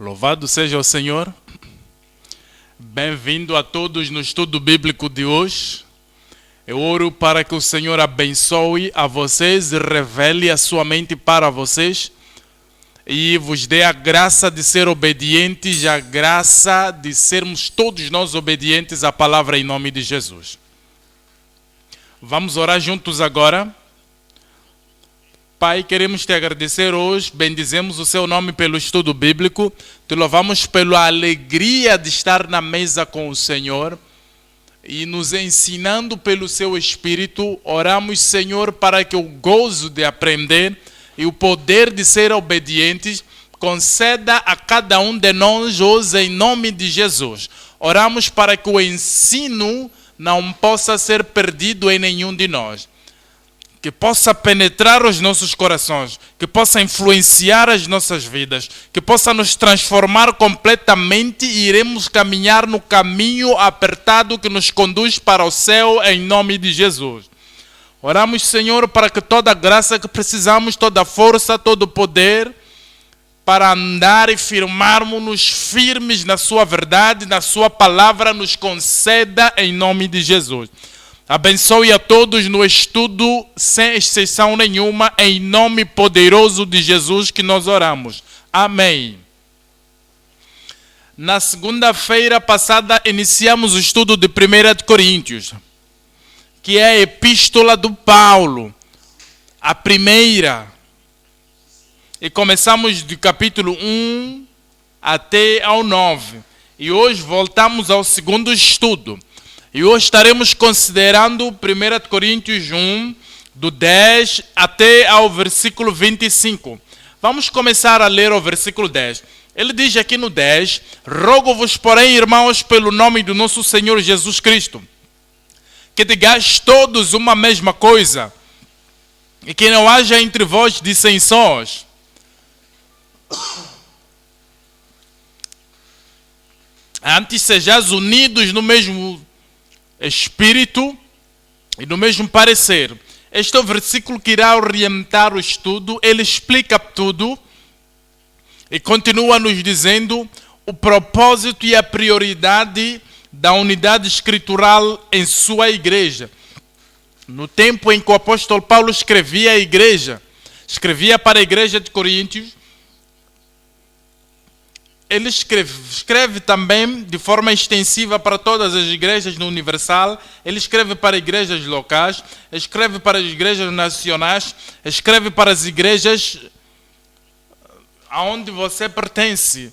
Louvado seja o Senhor. Bem-vindo a todos no estudo bíblico de hoje. Eu oro para que o Senhor abençoe a vocês, revele a sua mente para vocês e vos dê a graça de ser obedientes, a graça de sermos todos nós obedientes à palavra em nome de Jesus. Vamos orar juntos agora. Pai, queremos te agradecer hoje, bendizemos o seu nome pelo estudo bíblico, te louvamos pela alegria de estar na mesa com o Senhor e nos ensinando pelo seu Espírito. Oramos, Senhor, para que o gozo de aprender e o poder de ser obedientes conceda a cada um de nós hoje em nome de Jesus. Oramos para que o ensino não possa ser perdido em nenhum de nós, que possa penetrar os nossos corações, que possa influenciar as nossas vidas, que possa nos transformar completamente e iremos caminhar no caminho apertado que nos conduz para o céu em nome de Jesus. Oramos, Senhor, para que toda a graça que precisamos, toda a força, todo o poder para andar e firmarmos-nos firmes na sua verdade, na sua palavra, nos conceda em nome de Jesus. Abençoe a todos no estudo, sem exceção nenhuma, em nome poderoso de Jesus que nós oramos. Amém. Na segunda-feira passada, iniciamos o estudo de 1 Coríntios, que é a epístola do Paulo, a primeira. E começamos do capítulo 1 até ao 9. E hoje voltamos ao segundo estudo. E hoje estaremos considerando 1 Coríntios 1, do 10 até ao versículo 25. Vamos começar a ler o versículo 10. Ele diz aqui no 10: rogo-vos, porém, irmãos, pelo nome do nosso Senhor Jesus Cristo, que digais todos uma mesma coisa, e que não haja entre vós dissensões. Antes sejais unidos no mesmo Espírito e no mesmo parecer. Este é o versículo que irá orientar o estudo. Ele explica tudo e continua nos dizendo o propósito e a prioridade da unidade escritural em sua igreja. No tempo em que o apóstolo Paulo escrevia a igreja, escrevia para a igreja de Coríntios, ele escreve também de forma extensiva para todas as igrejas no Universal. Ele escreve para igrejas locais, escreve para as igrejas nacionais, escreve para as igrejas aonde você pertence.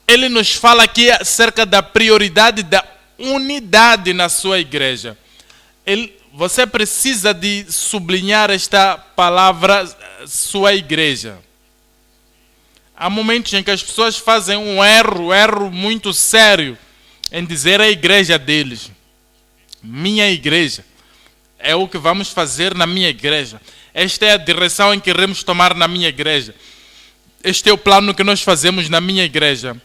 Ele nos fala aqui acerca da prioridade da unidade na sua igreja. Você precisa de sublinhar esta palavra, sua igreja. Há momentos em que as pessoas fazem um erro muito sério em dizer a igreja deles. Minha igreja. É o que vamos fazer na minha igreja. Esta é a direção em que iremos tomar na minha igreja. Este é o plano que nós fazemos na minha igreja.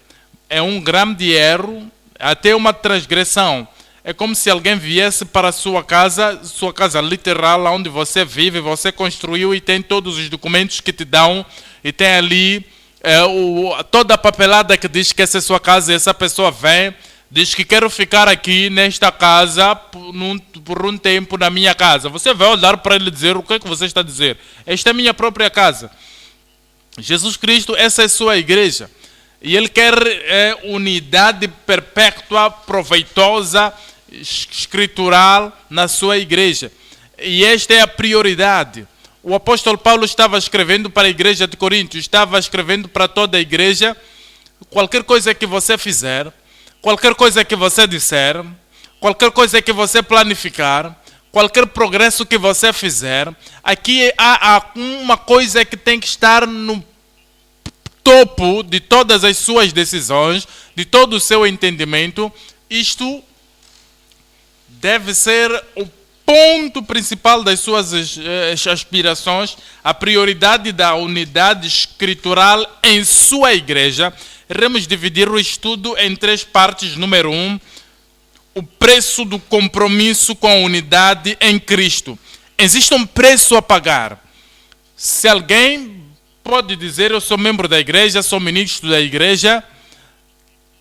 É um grande erro, até uma transgressão. É como se alguém viesse para a sua casa literal, onde você vive, você construiu e tem todos os documentos que te dão, e tem ali toda a papelada que diz que essa é a sua casa, e essa pessoa vem, diz que quero ficar aqui nesta casa por um tempo na minha casa. Você vai olhar para ele e dizer: o que é que você está a dizer? Esta é a minha própria casa. Jesus Cristo, essa é a sua igreja. E Ele quer unidade perpétua, proveitosa, escritural na sua igreja. E esta é a prioridade. O apóstolo Paulo estava escrevendo para a igreja de Corinto, estava escrevendo para toda a igreja. Qualquer coisa que você fizer, qualquer coisa que você disser, qualquer coisa que você planificar, qualquer progresso que você fizer, aqui há uma coisa que tem que estar no topo de todas as suas decisões, de todo o seu entendimento. Isto deve ser o ponto principal das suas aspirações, a prioridade da unidade escritural em sua igreja. Iremos dividir o estudo em 3 partes. Número 1, o preço do compromisso com a unidade em Cristo. Existe um preço a pagar. Se alguém pode dizer, eu sou membro da igreja, sou ministro da igreja,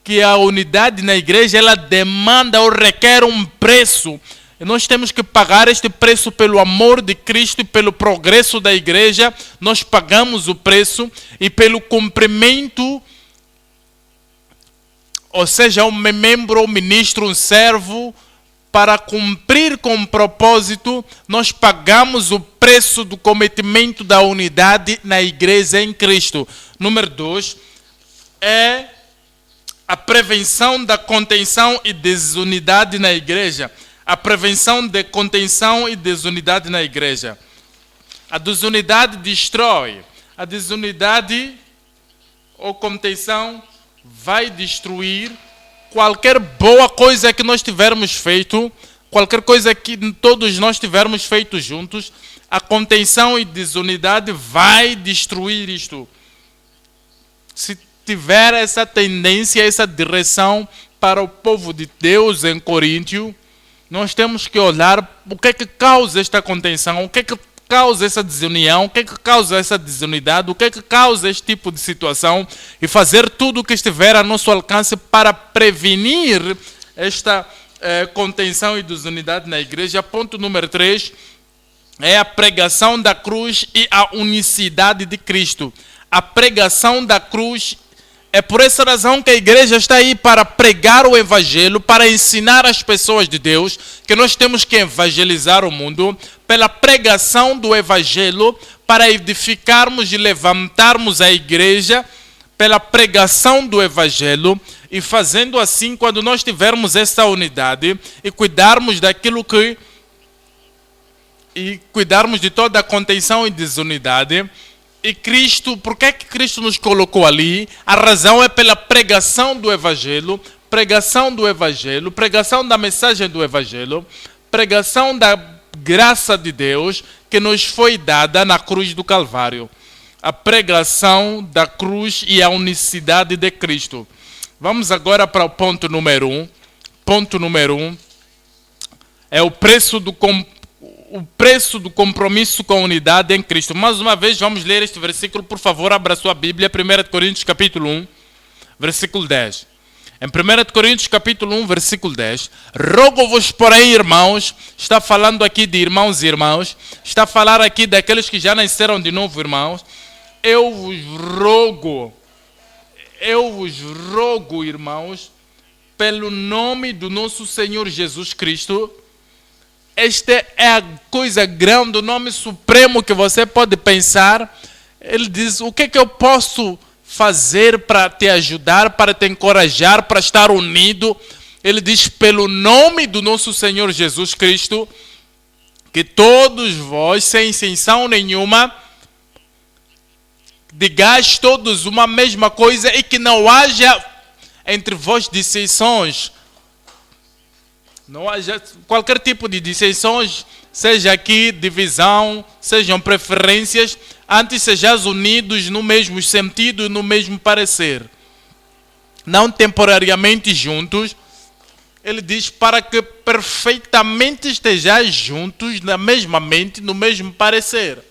que a unidade na igreja, ela demanda ou requer um preço. E nós temos que pagar este preço pelo amor de Cristo e pelo progresso da igreja. Nós pagamos o preço e pelo cumprimento, ou seja, um membro, um ministro, um servo, para cumprir com o propósito, nós pagamos o preço do cometimento da unidade na igreja em Cristo. Número 2 é a prevenção da contenção e desunidade na igreja. A prevenção de contenção e desunidade na igreja. A desunidade destrói. A desunidade ou contenção vai destruir qualquer boa coisa que nós tivermos feito, qualquer coisa que todos nós tivermos feito juntos. A contenção e desunidade vai destruir isto. Se tiver essa tendência, essa direção para o povo de Deus em Coríntio, nós temos que olhar o que é que causa esta contenção, o que é que causa essa desunião, o que é que causa essa desunidade, o que é que causa este tipo de situação e fazer tudo o que estiver a nosso alcance para prevenir esta contenção e desunidade na igreja. Ponto número 3 é a pregação da cruz e a unicidade de Cristo. A pregação da cruz. É por essa razão que a igreja está aí para pregar o evangelho, para ensinar as pessoas de Deus, que nós temos que evangelizar o mundo, pela pregação do evangelho, para edificarmos e levantarmos a igreja, pela pregação do evangelho, e fazendo assim, quando nós tivermos essa unidade, e cuidarmos daquilo que... e cuidarmos de toda a contenção e desunidade. E Cristo, por que é que Cristo nos colocou ali? A razão é pela pregação do Evangelho, pregação da mensagem do Evangelho, pregação da graça de Deus que nos foi dada na cruz do Calvário. A pregação da cruz e a unicidade de Cristo. Vamos agora para o ponto número 1. Ponto número 1 é o preço do compromisso com a unidade em Cristo. Mais uma vez, vamos ler este versículo. Por favor, abra sua Bíblia, 1 Coríntios capítulo 1, versículo 10. Em 1 Coríntios capítulo 1, versículo 10. Rogo-vos, porém, irmãos, está falando aqui de irmãos e irmãos, está a falar aqui daqueles que já nasceram de novo, irmãos. Eu vos rogo, irmãos, pelo nome do nosso Senhor Jesus Cristo. Esta é a coisa grande, o nome supremo que você pode pensar. Ele diz, o que é que eu posso fazer para te ajudar, para te encorajar, para estar unido? Ele diz, pelo nome do nosso Senhor Jesus Cristo, que todos vós, sem exceção nenhuma, digais todos uma mesma coisa e que não haja entre vós dissensões. Não haja qualquer tipo de dissensões, seja aqui divisão, sejam preferências, antes sejais unidos no mesmo sentido e no mesmo parecer. Não temporariamente juntos. Ele diz para que perfeitamente estejais juntos na mesma mente, no mesmo parecer.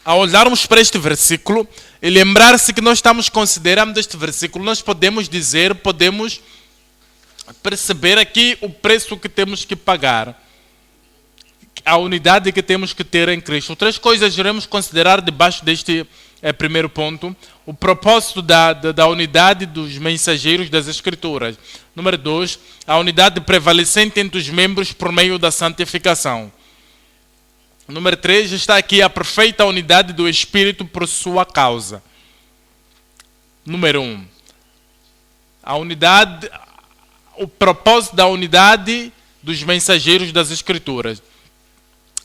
Ao olharmos para este versículo e lembrar-se que nós estamos considerando este versículo, nós podemos perceber aqui o preço que temos que pagar, a unidade que temos que ter em Cristo. 3 coisas iremos considerar debaixo deste primeiro ponto. O propósito da unidade dos mensageiros das Escrituras. Número 2, a unidade prevalecente entre os membros por meio da santificação. Número 3, está aqui a perfeita unidade do Espírito por sua causa. Número 1, o propósito da unidade dos mensageiros das Escrituras.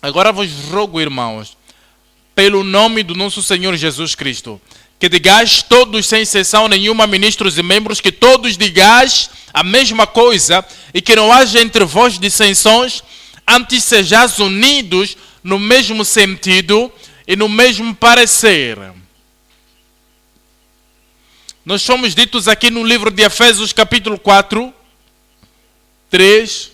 Agora vos rogo, irmãos, pelo nome do nosso Senhor Jesus Cristo, que digais todos, sem exceção nenhuma, ministros e membros, que todos digais a mesma coisa e que não haja entre vós dissensões, antes sejais unidos no mesmo sentido e no mesmo parecer. Nós fomos ditos aqui no livro de Efésios capítulo 4, 3,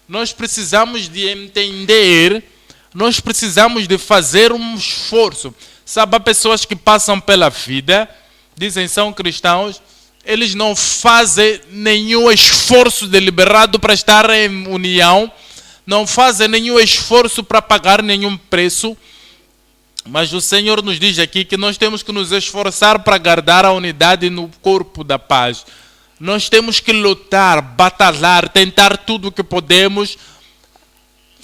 nós precisamos de entender nós precisamos de fazer um esforço. Sabe, há pessoas que passam pela vida, dizem são cristãos, eles não fazem nenhum esforço deliberado para estar em união, não fazem nenhum esforço para pagar nenhum preço, mas o Senhor nos diz aqui que nós temos que nos esforçar para guardar a unidade no corpo da paz. Nós temos que lutar, batalhar, tentar tudo o que podemos.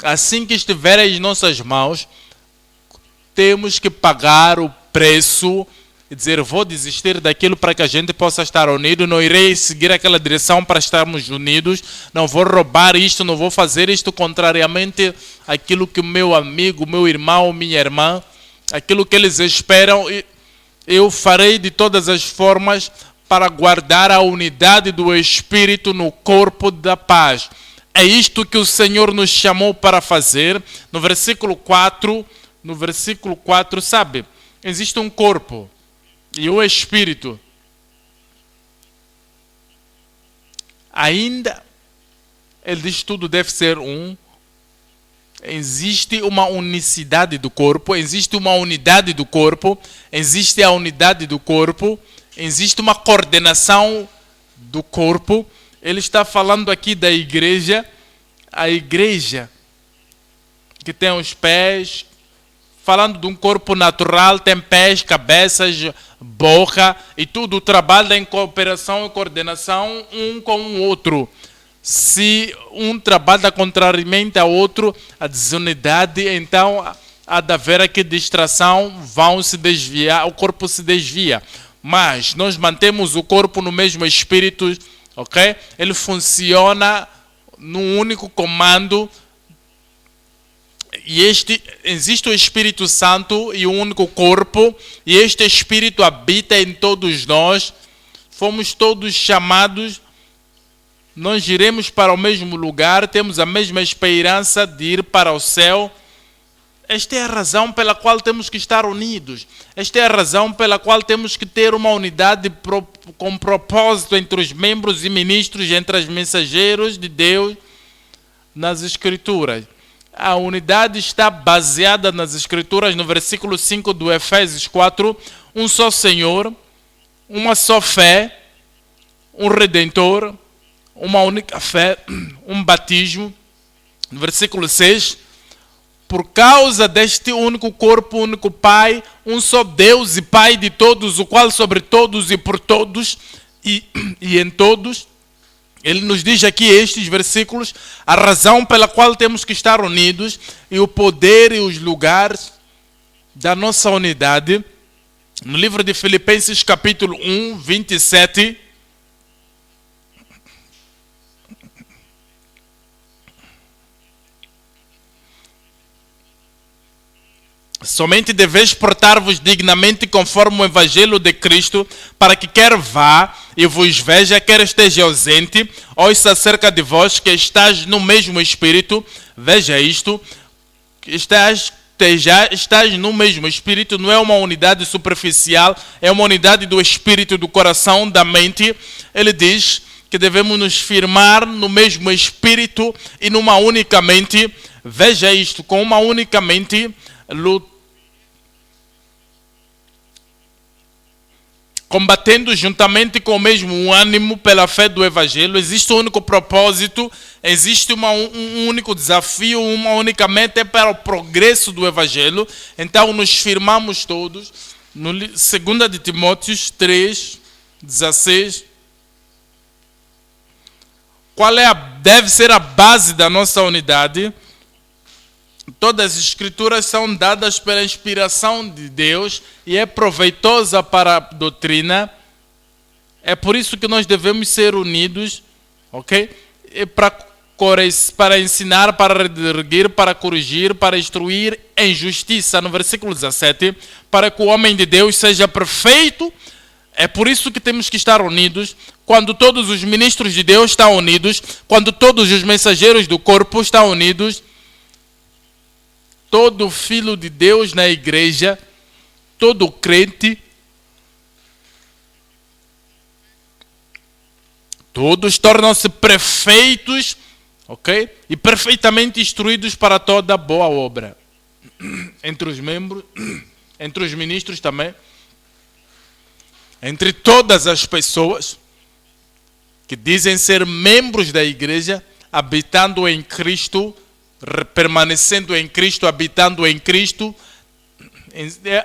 Assim que estiver em nossas mãos, temos que pagar o preço e dizer, vou desistir daquilo para que a gente possa estar unido, não irei seguir aquela direção para estarmos unidos, não vou roubar isto, não vou fazer isto contrariamente àquilo que o meu amigo, meu irmão, minha irmã, aquilo que eles esperam, eu farei de todas as formas para guardar a unidade do Espírito no corpo da paz. É isto que o Senhor nos chamou para fazer. No versículo 4, sabe, existe um corpo e um espírito. Ainda, ele diz tudo deve ser um. Existe uma unicidade do corpo, existe uma unidade do corpo, existe a unidade do corpo, existe uma coordenação do corpo. Ele está falando aqui da igreja, a igreja que tem os pés, falando de um corpo natural, tem pés, cabeças, boca e tudo trabalha em cooperação e coordenação um com o outro. Se um trabalha contrariamente ao outro, a desunidade, então há de haver aqui distração, vão se desviar, o corpo se desvia. Mas nós mantemos o corpo no mesmo espírito, ok? Ele funciona num único comando. E existe o Espírito Santo e um único corpo, e este Espírito habita em todos nós. Fomos todos chamados, nós iremos para o mesmo lugar, temos a mesma esperança de ir para o céu. Esta é a razão pela qual temos que estar unidos. Esta é a razão pela qual temos que ter uma unidade com propósito entre os membros e ministros, entre os mensageiros de Deus nas Escrituras. A unidade está baseada nas Escrituras, no versículo 5 do Efésios 4, um só Senhor, uma só fé, um Redentor, uma única fé, um batismo. No versículo 6, por causa deste único corpo, único Pai, um só Deus e Pai de todos, o qual sobre todos e por todos e em todos. Ele nos diz aqui estes versículos, a razão pela qual temos que estar unidos e o poder e os lugares da nossa unidade. No livro de Filipenses capítulo 1, 27, somente deveis portar-vos dignamente conforme o Evangelho de Cristo, para que quer vá e vos veja, quer esteja ausente, ouça acerca de vós que estás no mesmo Espírito. Veja isto, estás no mesmo Espírito, não é uma unidade superficial, é uma unidade do Espírito, do coração, da mente. Ele diz que devemos nos firmar no mesmo Espírito e numa única mente. Veja isto, com uma única mente, combatendo juntamente com o mesmo ânimo pela fé do Evangelho. Existe um único propósito, existe um único desafio, uma única meta para o progresso do Evangelho. Então nos firmamos todos. No 2 de Timóteo 3, 16. Qual deve ser a base da nossa unidade? Todas as Escrituras são dadas pela inspiração de Deus e é proveitosa para a doutrina. É por isso que nós devemos ser unidos, ok? E para ensinar, para redarguir, para corrigir, para instruir em justiça. No versículo 17, para que o homem de Deus seja perfeito. É por isso que temos que estar unidos. Quando todos os ministros de Deus estão unidos, quando todos os mensageiros do corpo estão unidos, todo filho de Deus na igreja, todo crente, todos tornam-se perfeitos, ok? E perfeitamente instruídos para toda boa obra. entre os membros, entre os ministros também, entre todas as pessoas que dizem ser membros da igreja, habitando em Cristo, permanecendo em Cristo, habitando em Cristo.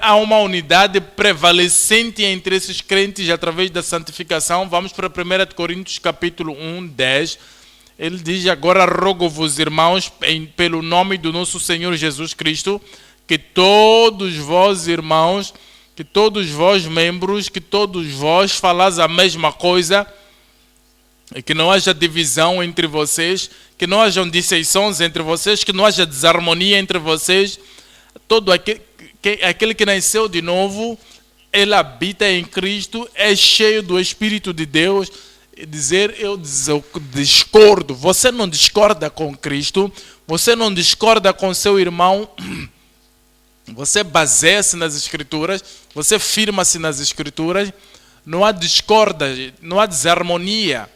Há uma unidade prevalecente entre esses crentes através da santificação. Vamos para 1 Coríntios capítulo 1, 10. Ele diz: agora rogo-vos, irmãos, pelo nome do nosso Senhor Jesus Cristo, que todos vós, irmãos, que todos vós, membros, que todos vós falais a mesma coisa, e que não haja divisão entre vocês, que não hajam dissensões entre vocês, que não haja desarmonia entre vocês. Todo aquele que nasceu de novo, ele habita em Cristo, é cheio do Espírito de Deus. Dizer eu discordo, você não discorda com Cristo, você não discorda com seu irmão, você baseia-se nas Escrituras, você firma-se nas Escrituras, não há discórdia, não há desarmonia,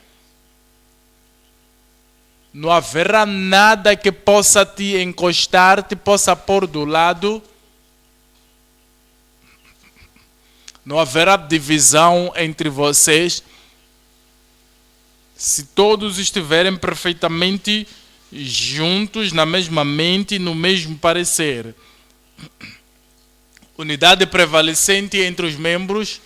não haverá nada que possa te encostar, te possa pôr do lado, não haverá divisão entre vocês, se todos estiverem perfeitamente juntos, na mesma mente, no mesmo parecer. Unidade prevalecente entre os membros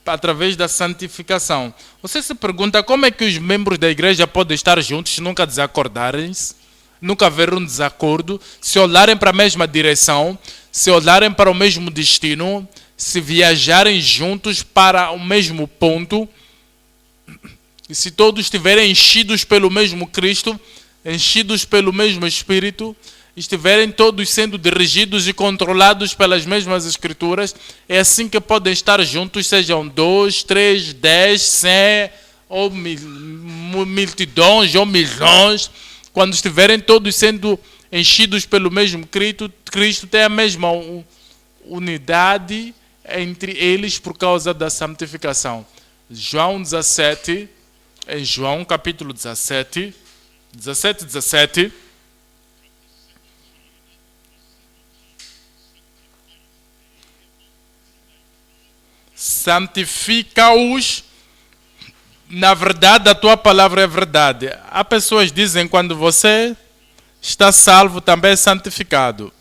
através da santificação. Você se pergunta como é que os membros da igreja podem estar juntos e nunca desacordarem-se, nunca haver um desacordo, se olharem para a mesma direção, se olharem para o mesmo destino, se viajarem juntos para o mesmo ponto. E se todos estiverem enchidos pelo mesmo Cristo, enchidos pelo mesmo Espírito, estiverem todos sendo dirigidos e controlados pelas mesmas Escrituras, é assim que podem estar juntos, sejam 2, 3, 10, 100, ou multidões, ou milhões. Quando estiverem todos sendo enchidos pelo mesmo Cristo tem a mesma unidade entre eles por causa da santificação. João 17... Em João capítulo 17, 17. Santifica-os, na verdade a tua palavra é verdade. Há pessoas que dizem que quando você está salvo também é santificado.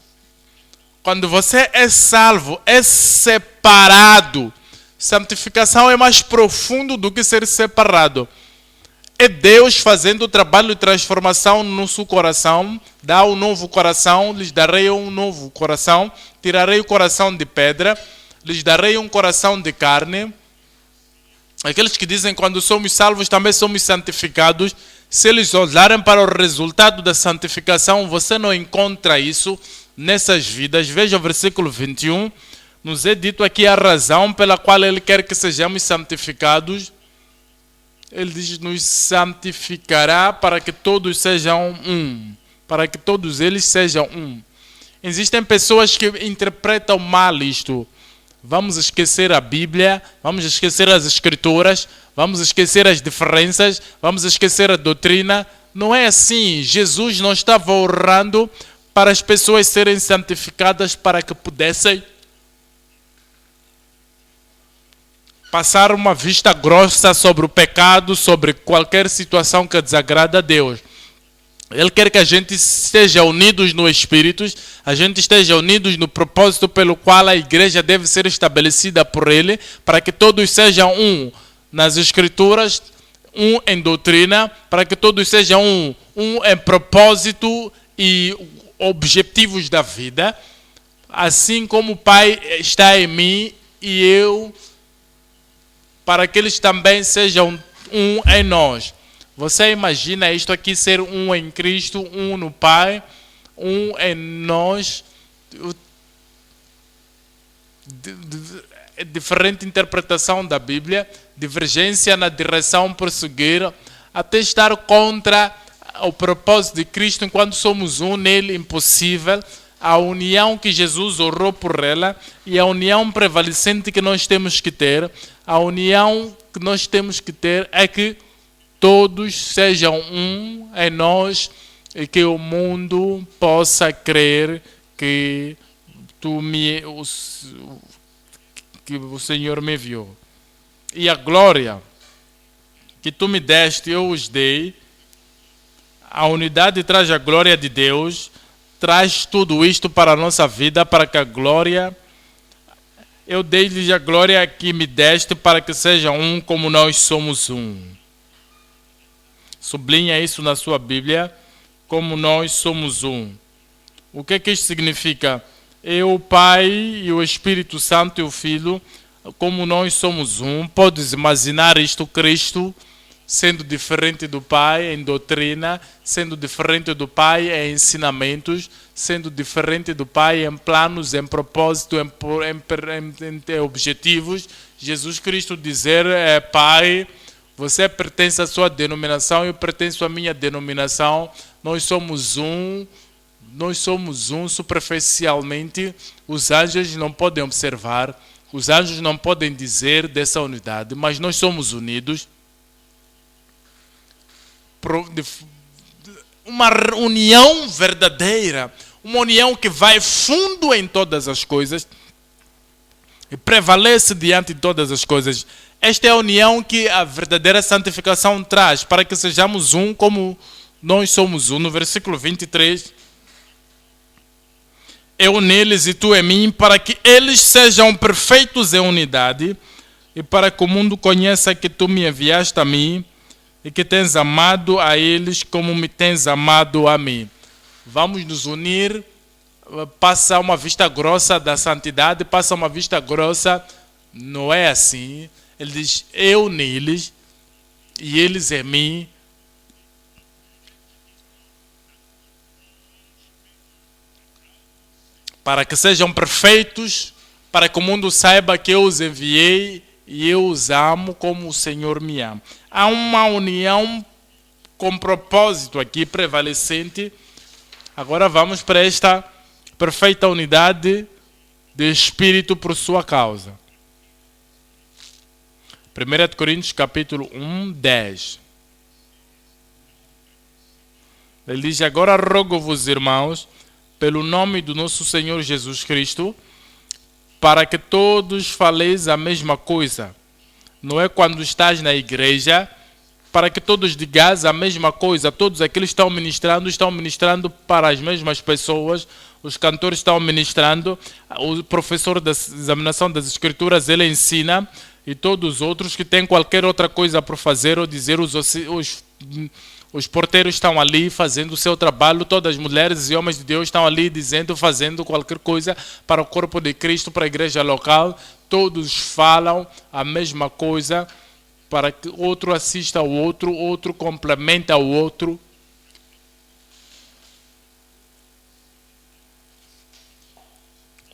Quando você é salvo, é separado. Santificação é mais profundo do que ser separado. É Deus fazendo o trabalho de transformação no nosso coração. Dá um novo coração, lhes darei um novo coração. Tirarei o coração de pedra, lhes darei um coração de carne. Aqueles que dizem que quando somos salvos também somos santificados, se eles olharem para o resultado da santificação, você não encontra isso nessas vidas. Veja o versículo 21. Nos é dito aqui a razão pela qual Ele quer que sejamos santificados. Ele diz, nos santificará para que todos sejam um. Para que todos eles sejam um. Existem pessoas que interpretam mal isto. Vamos esquecer a Bíblia, vamos esquecer as Escrituras, vamos esquecer as diferenças, vamos esquecer a doutrina. Não é assim. Jesus não estava orando para as pessoas serem santificadas para que pudessem passar uma vista grossa sobre o pecado, sobre qualquer situação que desagrada a Deus. Ele quer que a gente esteja unidos no Espírito, a gente esteja unidos no propósito pelo qual a igreja deve ser estabelecida por Ele, para que todos sejam um nas Escrituras, um em doutrina, para que todos sejam um em propósito e objetivos da vida, assim como o Pai está em mim e eu, para que eles também sejam um em nós. Você imagina isto aqui ser um em Cristo, um no Pai, um em nós? Diferente interpretação da Bíblia, divergência na direção por seguir, até estar contra o propósito de Cristo enquanto somos um nele, impossível. A união que Jesus orou por ela e a união prevalecente que nós temos que ter, a união que nós temos que ter é que todos sejam um em nós e que o mundo possa crer que que o Senhor me enviou. E a glória que tu me deste, eu os dei. A unidade traz a glória de Deus, traz tudo isto para a nossa vida, para que a glória... Eu dei-lhes a glória que me deste para que sejam um como nós somos um. Sublinha isso na sua Bíblia, como nós somos um. O que é que isto significa? Eu, o Pai, e o Espírito Santo e o Filho, como nós somos um. Podes imaginar isto, Cristo sendo diferente do Pai em doutrina, sendo diferente do Pai em ensinamentos, sendo diferente do Pai em planos, em propósito, em objetivos. Jesus Cristo dizer, Pai, você pertence à sua denominação, eu pertenço à minha denominação, nós somos um superficialmente. Os anjos não podem observar, os anjos não podem dizer dessa unidade, mas nós somos unidos. Uma união verdadeira, uma união que vai fundo em todas as coisas e prevalece diante de todas as coisas. Esta é a união que a verdadeira santificação traz, para que sejamos um como nós somos um. No versículo 23, eu neles e tu em mim, para que eles sejam perfeitos em unidade e para que o mundo conheça que tu me enviaste a mim e que tens amado a eles como me tens amado a mim. Vamos nos unir, passa uma vista grossa da santidade, passa uma vista grossa, não é assim. Ele diz, eu neles e eles em mim. Para que sejam perfeitos, para que o mundo saiba que eu os enviei e eu os amo como o Senhor me ama. Há uma união com propósito aqui prevalecente. Agora vamos para esta perfeita unidade de Espírito por sua causa. 1 Coríntios capítulo 1, 10. Ele diz, agora rogo-vos, irmãos, pelo nome do nosso Senhor Jesus Cristo, para que todos faleis a mesma coisa. Não é quando estás na igreja, para que todos digais a mesma coisa. Todos aqueles que estão ministrando para as mesmas pessoas. Os cantores estão ministrando. O professor da examinação das escrituras, ele ensina. E todos os outros que têm qualquer outra coisa por fazer ou dizer, os porteiros estão ali fazendo o seu trabalho, todas as mulheres e homens de Deus estão ali dizendo, fazendo qualquer coisa para o corpo de Cristo, para a igreja local. Todos falam a mesma coisa para que outro assista ao outro, outro complementa ao outro.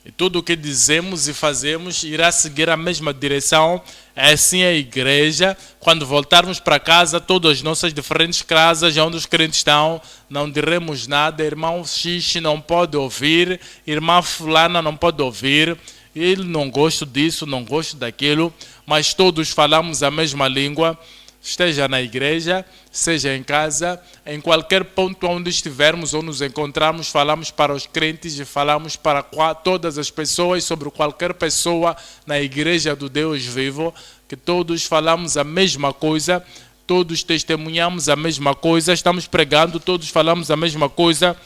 E tudo o que dizemos e fazemos irá seguir a mesma direção. É assim a igreja. Quando voltarmos para casa, todas as nossas diferentes casas, onde os crentes estão, não diremos nada. Irmão X não pode ouvir, irmã fulana não pode ouvir. Ele não gosta disso, não gosta daquilo. Mas todos falamos a mesma língua. Esteja na igreja, seja em casa, em qualquer ponto onde estivermos ou nos encontrarmos, falamos para os crentes e falamos para todas as pessoas, sobre qualquer pessoa na igreja do Deus vivo, que todos falamos a mesma coisa, todos testemunhamos a mesma coisa, estamos pregando, todos falamos a mesma coisa,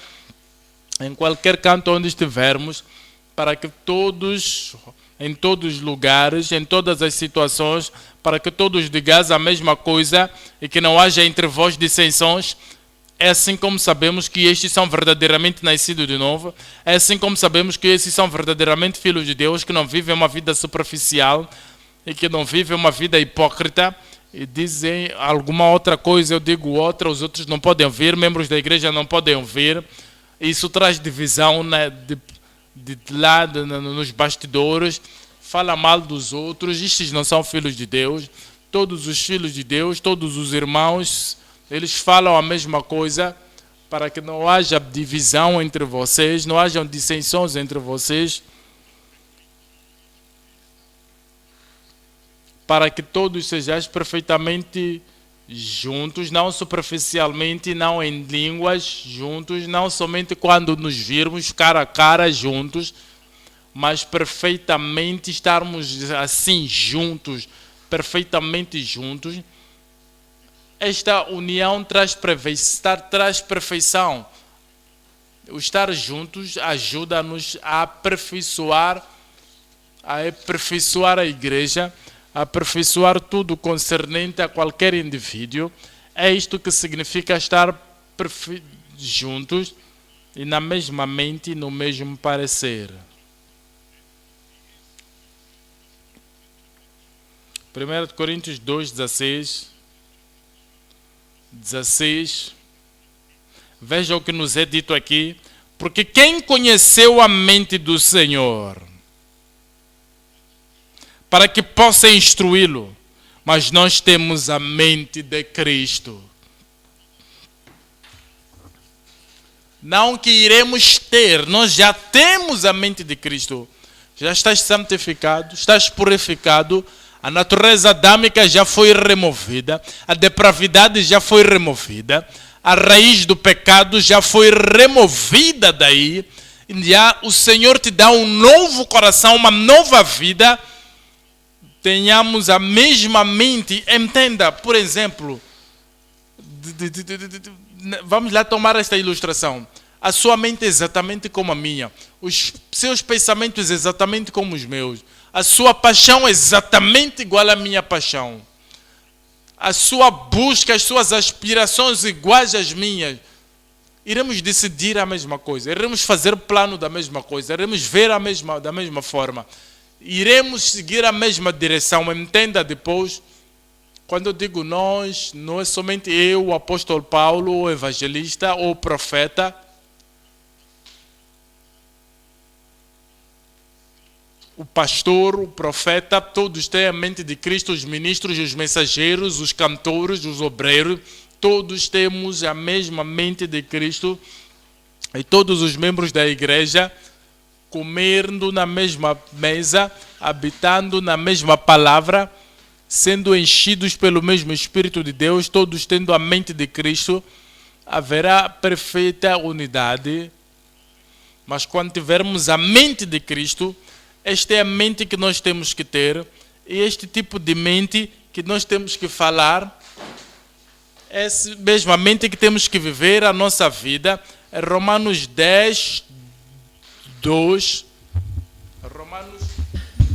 em qualquer canto onde estivermos, para que todos, em todos os lugares, em todas as situações, para que todos digais a mesma coisa e que não haja entre vós dissensões. É assim como sabemos que estes são verdadeiramente nascidos de novo. É assim como sabemos que estes são verdadeiramente filhos de Deus, que não vivem uma vida superficial e que não vivem uma vida hipócrita e dizem alguma outra coisa, eu digo outra, os outros não podem ouvir, membros da igreja não podem ouvir. Isso traz divisão, né, de lado nos bastidores, fala mal dos outros. Estes não são filhos de Deus. Todos os filhos de Deus, todos os irmãos, eles falam a mesma coisa, para que não haja divisão entre vocês, não hajam dissensões entre vocês, para que todos sejais perfeitamente juntos, não superficialmente, não em línguas, juntos, não somente quando nos virmos cara a cara juntos, mas perfeitamente estarmos assim juntos, perfeitamente juntos. Esta união traz perfeição. O estar juntos ajuda-nos a aperfeiçoar a igreja, a aperfeiçoar tudo concernente a qualquer indivíduo. É isto que significa estar juntos e na mesma mente, no mesmo parecer. 1 Coríntios 2, 16. Veja o que nos é dito aqui. Porque quem conheceu a mente do Senhor para que possa instruí-lo? Mas nós temos a mente de Cristo. Não que iremos ter, nós já temos a mente de Cristo. Já estás santificado, estás purificado, a natureza adâmica já foi removida, a depravidade já foi removida, a raiz do pecado já foi removida daí. E já o Senhor te dá um novo coração, uma nova vida. Tenhamos a mesma mente. Entenda, por exemplo, vamos lá tomar esta ilustração. A sua mente é exatamente como a minha. Os seus pensamentos exatamente como os meus. A sua paixão é exatamente igual à minha paixão. A sua busca, as suas aspirações iguais às minhas. Iremos decidir a mesma coisa. Iremos fazer plano da mesma coisa. Iremos ver da mesma forma. Iremos seguir a mesma direção. Entenda depois. Quando eu digo nós, não é somente eu, o apóstolo Paulo, o evangelista ou o profeta. O pastor, o profeta, todos têm a mente de Cristo, os ministros, os mensageiros, os cantores, os obreiros, todos temos a mesma mente de Cristo e todos os membros da igreja comendo na mesma mesa, habitando na mesma palavra, sendo enchidos pelo mesmo Espírito de Deus, todos tendo a mente de Cristo, haverá perfeita unidade. Mas quando tivermos a mente de Cristo, esta é a mente que nós temos que ter, e este tipo de mente que nós temos que falar, essa mesma mente que temos que viver a nossa vida. Romanos 10, 2. Romanos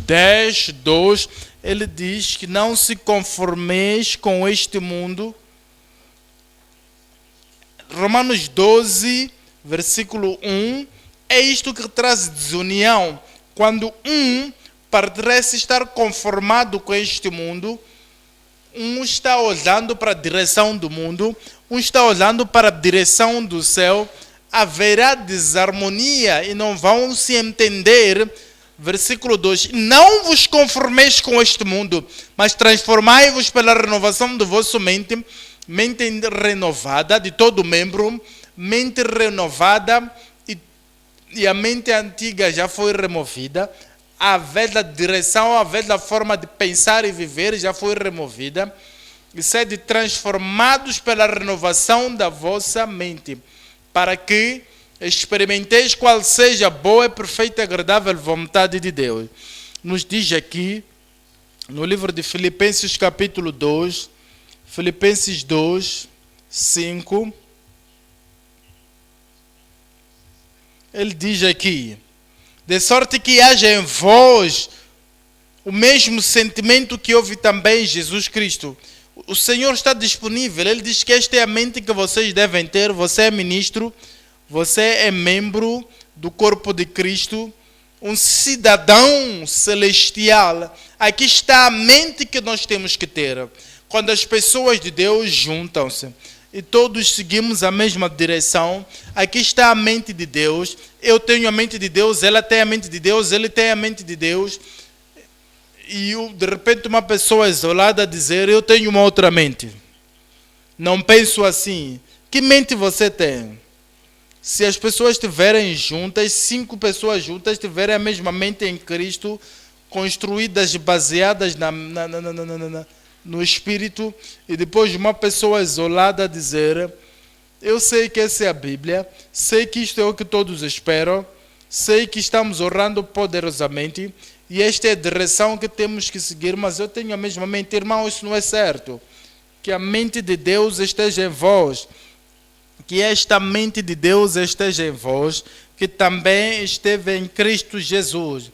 10, 2, ele diz que não se conformeis com este mundo. Romanos 12, versículo 1, é isto que traz desunião. Quando parece estar conformado com este mundo, está olhando para a direção do mundo, está olhando para a direção do céu, haverá desarmonia e não vão se entender. Versículo 2, não vos conformeis com este mundo, mas transformai-vos pela renovação do vosso mente renovada, de todo membro, mente renovada, e a mente antiga já foi removida, a velha direção, a velha forma de pensar e viver já foi removida, e sede transformados pela renovação da vossa mente, para que experimenteis qual seja a boa, perfeita e agradável vontade de Deus. Nos diz aqui, no livro de Filipenses capítulo 2, Filipenses 2, 5, ele diz aqui, de sorte que haja em vós o mesmo sentimento que houve também em Jesus Cristo. O Senhor está disponível, ele diz que esta é a mente que vocês devem ter. Você é ministro, você é membro do corpo de Cristo, um cidadão celestial. Aqui está a mente que nós temos que ter. Quando as pessoas de Deus juntam-se e todos seguimos a mesma direção, aqui está a mente de Deus. Eu tenho a mente de Deus, ela tem a mente de Deus, ele tem a mente de Deus. E de repente uma pessoa isolada dizer, eu tenho uma outra mente. Não penso assim. Que mente você tem? Se as pessoas estiverem juntas, 5 pessoas juntas, tiverem a mesma mente em Cristo, construídas, baseadas no espírito, e depois uma pessoa isolada dizer: eu sei que essa é a Bíblia, sei que isto é o que todos esperam, sei que estamos orando poderosamente e esta é a direção que temos que seguir, mas eu tenho a mesma mente. Irmão, isso não é certo. Que a mente de Deus esteja em vós, que esta mente de Deus esteja em vós, que também esteve em Cristo Jesus.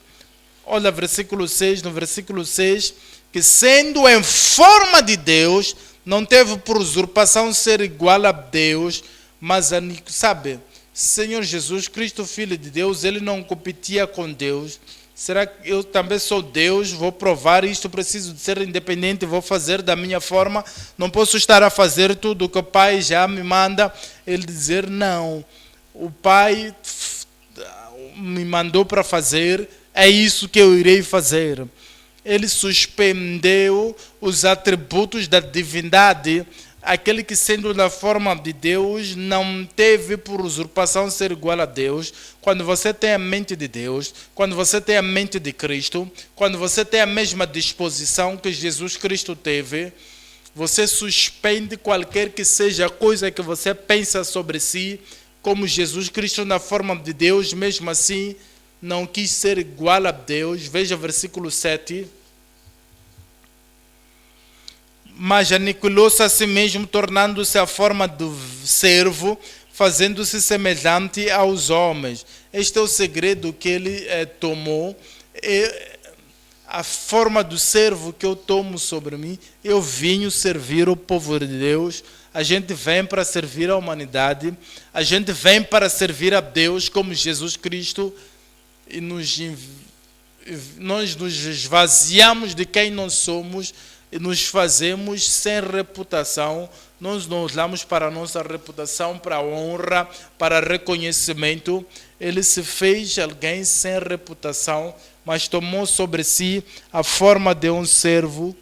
Olha versículo 6, no versículo 6, que sendo em forma de Deus, não teve por usurpação ser igual a Deus, mas, sabe, Senhor Jesus Cristo, Filho de Deus, ele não competia com Deus. Será que eu também sou Deus? Vou provar isto, preciso de ser independente, vou fazer da minha forma, não posso estar a fazer tudo o que o Pai já me manda. Ele dizer, não, o Pai me mandou para fazer, é isso que eu irei fazer. Ele suspendeu os atributos da divindade, aquele que sendo na forma de Deus não teve por usurpação ser igual a Deus. Quando você tem a mente de Deus, quando você tem a mente de Cristo, quando você tem a mesma disposição que Jesus Cristo teve, você suspende qualquer que seja a coisa que você pensa sobre si, como Jesus Cristo na forma de Deus, mesmo assim não quis ser igual a Deus. Veja o versículo 7. Mas aniquilou-se a si mesmo, tornando-se a forma do servo, fazendo-se semelhante aos homens. Este é o segredo que ele tomou. A forma do servo que eu tomo sobre mim, eu vim servir o povo de Deus. A gente vem para servir a humanidade, a gente vem para servir a Deus como Jesus Cristo, e nós nos esvaziamos de quem nós somos e nos fazemos sem reputação. Nós não olhamos para a nossa reputação, para a honra, para reconhecimento. Ele se fez alguém sem reputação, mas tomou sobre si a forma de um servo.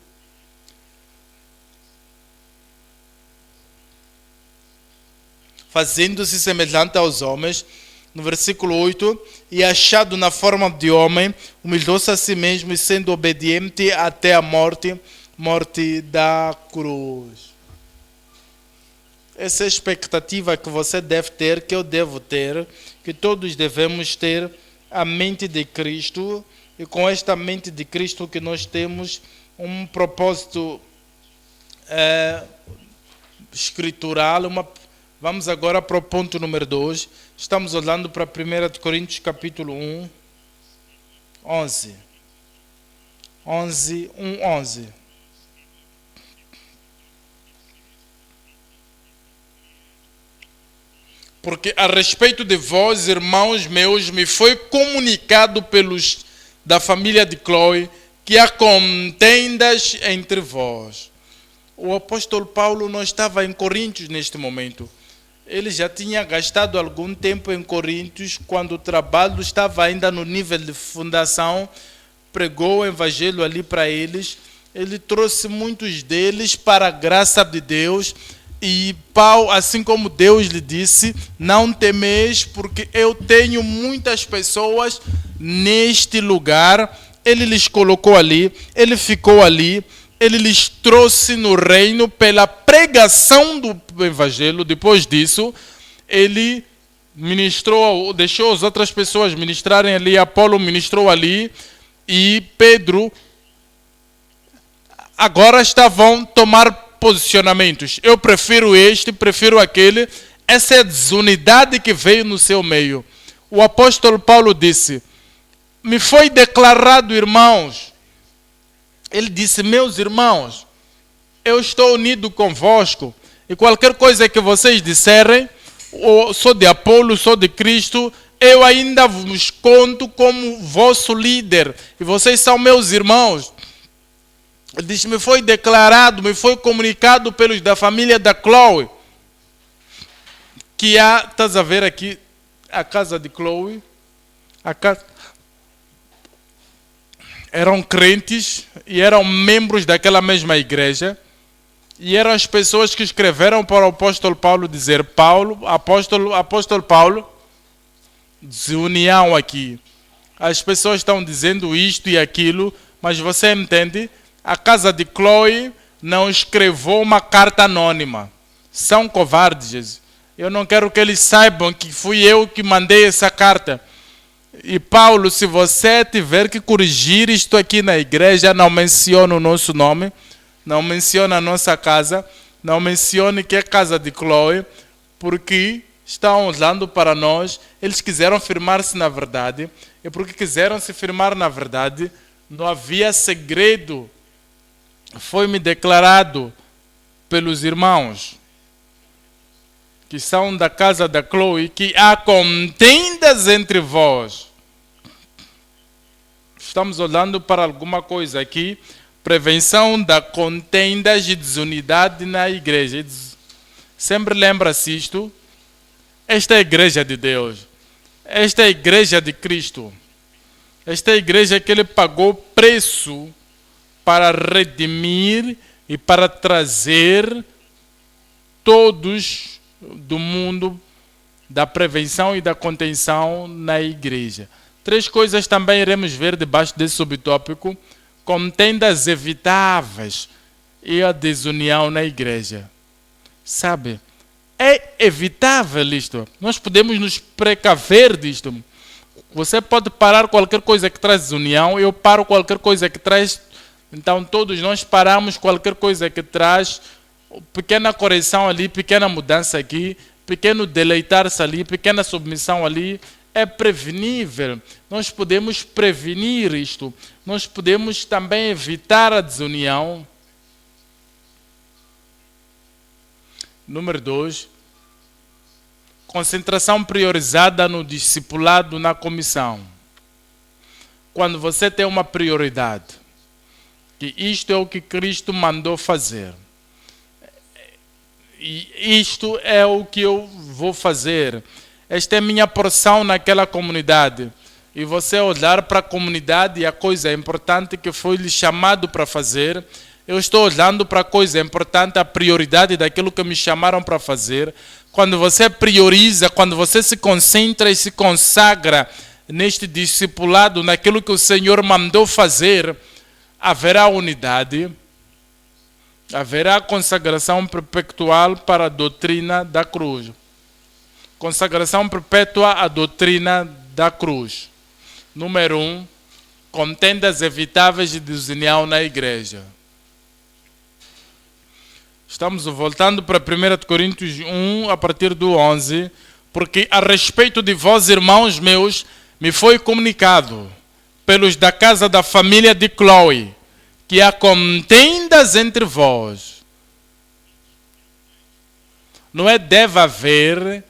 Fazendo-se semelhante aos homens. No versículo 8, e achado na forma de homem, humilhou-se a si mesmo e sendo obediente até a morte, morte da cruz. Essa é a expectativa que você deve ter, que eu devo ter, que todos devemos ter, a mente de Cristo, e com esta mente de Cristo que nós temos um propósito escritural. Vamos agora para o ponto número 2. Estamos olhando para 1 Coríntios capítulo 1, 11. 11. Porque a respeito de vós, irmãos meus, me foi comunicado pelos da família de Chloe que há contendas entre vós. O apóstolo Paulo não estava em Coríntios neste momento. Ele já tinha gastado algum tempo em Coríntios, quando o trabalho estava ainda no nível de fundação, pregou o evangelho ali para eles. Ele trouxe muitos deles para a graça de Deus. E Paulo, assim como Deus lhe disse, não temeis, porque eu tenho muitas pessoas neste lugar. Ele lhes colocou ali, ele ficou ali. Ele lhes trouxe no reino pela pregação do evangelho. Depois disso, ele ministrou, deixou as outras pessoas ministrarem ali. Apolo ministrou ali. E Pedro agora estavam tomar posicionamentos. Eu prefiro este, prefiro aquele. Essa é a desunidade que veio no seu meio. O apóstolo Paulo disse: me foi declarado, irmãos. Ele disse: meus irmãos, eu estou unido convosco, e qualquer coisa que vocês disserem, sou de Apolo, sou de Cristo, eu ainda vos conto como vosso líder, e vocês são meus irmãos. Ele disse: me foi declarado, me foi comunicado pelos da família da Chloe, que estás a ver aqui, a casa de Chloe, eram crentes e eram membros daquela mesma igreja, e eram as pessoas que escreveram para o apóstolo Paulo dizer: apóstolo Paulo, desunião aqui, as pessoas estão dizendo isto e aquilo, mas você entende, a casa de Chloe não escreveu uma carta anônima. São covardes. Eu não quero que eles saibam que fui eu que mandei essa carta. E Paulo, se você tiver que corrigir isto aqui na igreja, não mencione o nosso nome, não mencione a nossa casa, não mencione que é a casa de Chloe, porque estão usando para nós, eles quiseram firmar-se na verdade, e porque quiseram se firmar na verdade, não havia segredo. Foi-me declarado pelos irmãos que são da casa da Chloe, que há contendas entre vós. Estamos olhando para alguma coisa aqui. Prevenção da contendas e desunidade na igreja. Sempre lembra-se isto. Esta é a igreja de Deus. Esta é a igreja de Cristo. Esta é a igreja que Ele pagou preço para redimir e para trazer todos do mundo da prevenção e da contenção na igreja. 3 coisas também iremos ver debaixo desse subtópico: contendas evitáveis e a desunião na igreja. Sabe, é evitável isto. Nós podemos nos precaver disto. Você pode parar qualquer coisa que traz desunião, eu paro qualquer coisa que traz... Então todos nós paramos qualquer coisa que traz pequena correção ali, pequena mudança aqui, pequeno deleitar-se ali, pequena submissão ali, é prevenível. Nós podemos prevenir isto. Nós podemos também evitar a desunião. Número 2, concentração priorizada no discipulado, na comissão. Quando você tem uma prioridade, que isto é o que Cristo mandou fazer, e isto é o que eu vou fazer, esta é a minha porção naquela comunidade, e você olhar para a comunidade e a coisa importante que foi lhe chamado para fazer, eu estou olhando para a coisa importante, a prioridade daquilo que me chamaram para fazer. Quando você prioriza, quando você se concentra e se consagra neste discipulado, naquilo que o Senhor mandou fazer, haverá unidade, haverá consagração perpetual para a doutrina da cruz. Consagração perpétua à doutrina da cruz. Número 1, contendas evitáveis de desunião na igreja. Estamos voltando para 1 Coríntios 1, a partir do 11, porque a respeito de vós, irmãos meus, me foi comunicado pelos da casa da família de Chloe, que há contendas entre vós. Não é deve haver,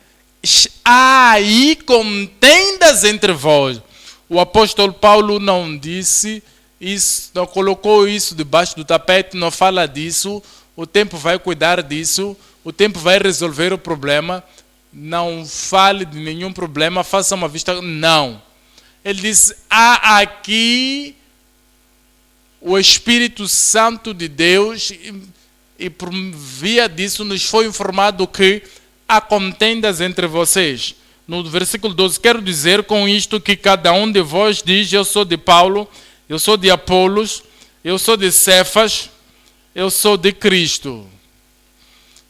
há aí contendas entre vós. O apóstolo Paulo não disse isso, não colocou isso debaixo do tapete, não fala disso. O tempo vai cuidar disso, o tempo vai resolver o problema. Não fale de nenhum problema, faça uma vista. Não. Ele diz, há aqui o Espírito Santo de Deus e por via disso nos foi informado que há contendas entre vocês. No versículo 12, quero dizer com isto que cada um de vós diz, eu sou de Paulo, eu sou de Apolos, eu sou de Cefas, eu sou de Cristo.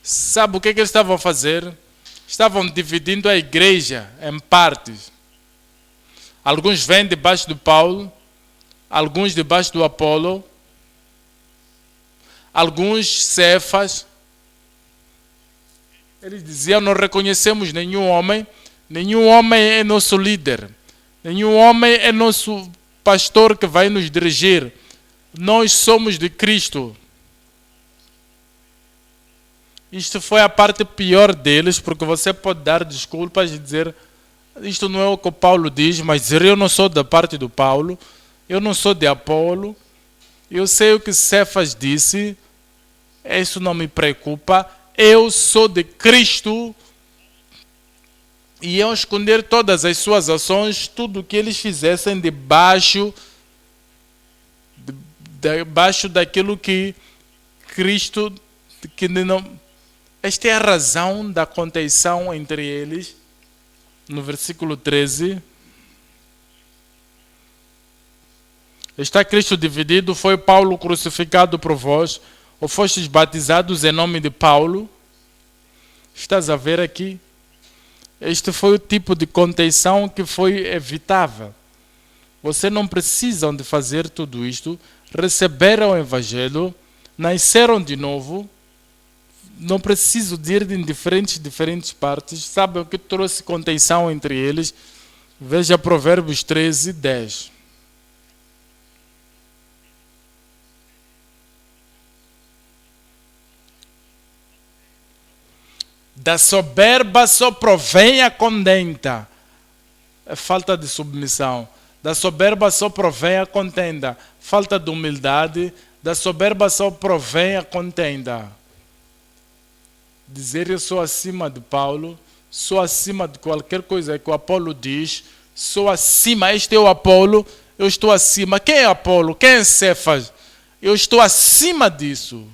Sabe o que eles estavam a fazer? Estavam dividindo a igreja em partes. Alguns vêm debaixo de Paulo, alguns debaixo do Apolo, alguns Cefas. Eles diziam, não reconhecemos nenhum homem é nosso líder, nenhum homem é nosso pastor que vai nos dirigir. Nós somos de Cristo. Isto foi a parte pior deles, porque você pode dar desculpas e dizer, isto não é o que o Paulo diz, mas eu não sou da parte do Paulo, eu não sou de Apolo, eu sei o que Cefas disse, isso não me preocupa, eu sou de Cristo, e iam esconder todas as suas ações, tudo o que eles fizessem debaixo daquilo que Cristo, que não... Esta é a razão da contenção entre eles. No versículo 13. Está Cristo dividido, foi Paulo crucificado por vós, ou fostes batizados em nome de Paulo. Estás a ver aqui? Este foi o tipo de contenção que foi evitável. Você não precisam de fazer tudo isto, receberam o Evangelho, nasceram de novo, não preciso de ir em diferentes partes. Sabe o que trouxe contenção entre eles? Veja Provérbios 13, 10. Da soberba só provém a contenda. É falta de submissão. Da soberba só provém a contenda. Falta de humildade. Da soberba só provém a contenda. Dizer eu sou acima de Paulo, sou acima de qualquer coisa que o Apolo diz, sou acima, este é o Apolo, eu estou acima. Quem é Apolo? Quem é Cefas? Eu estou acima disso.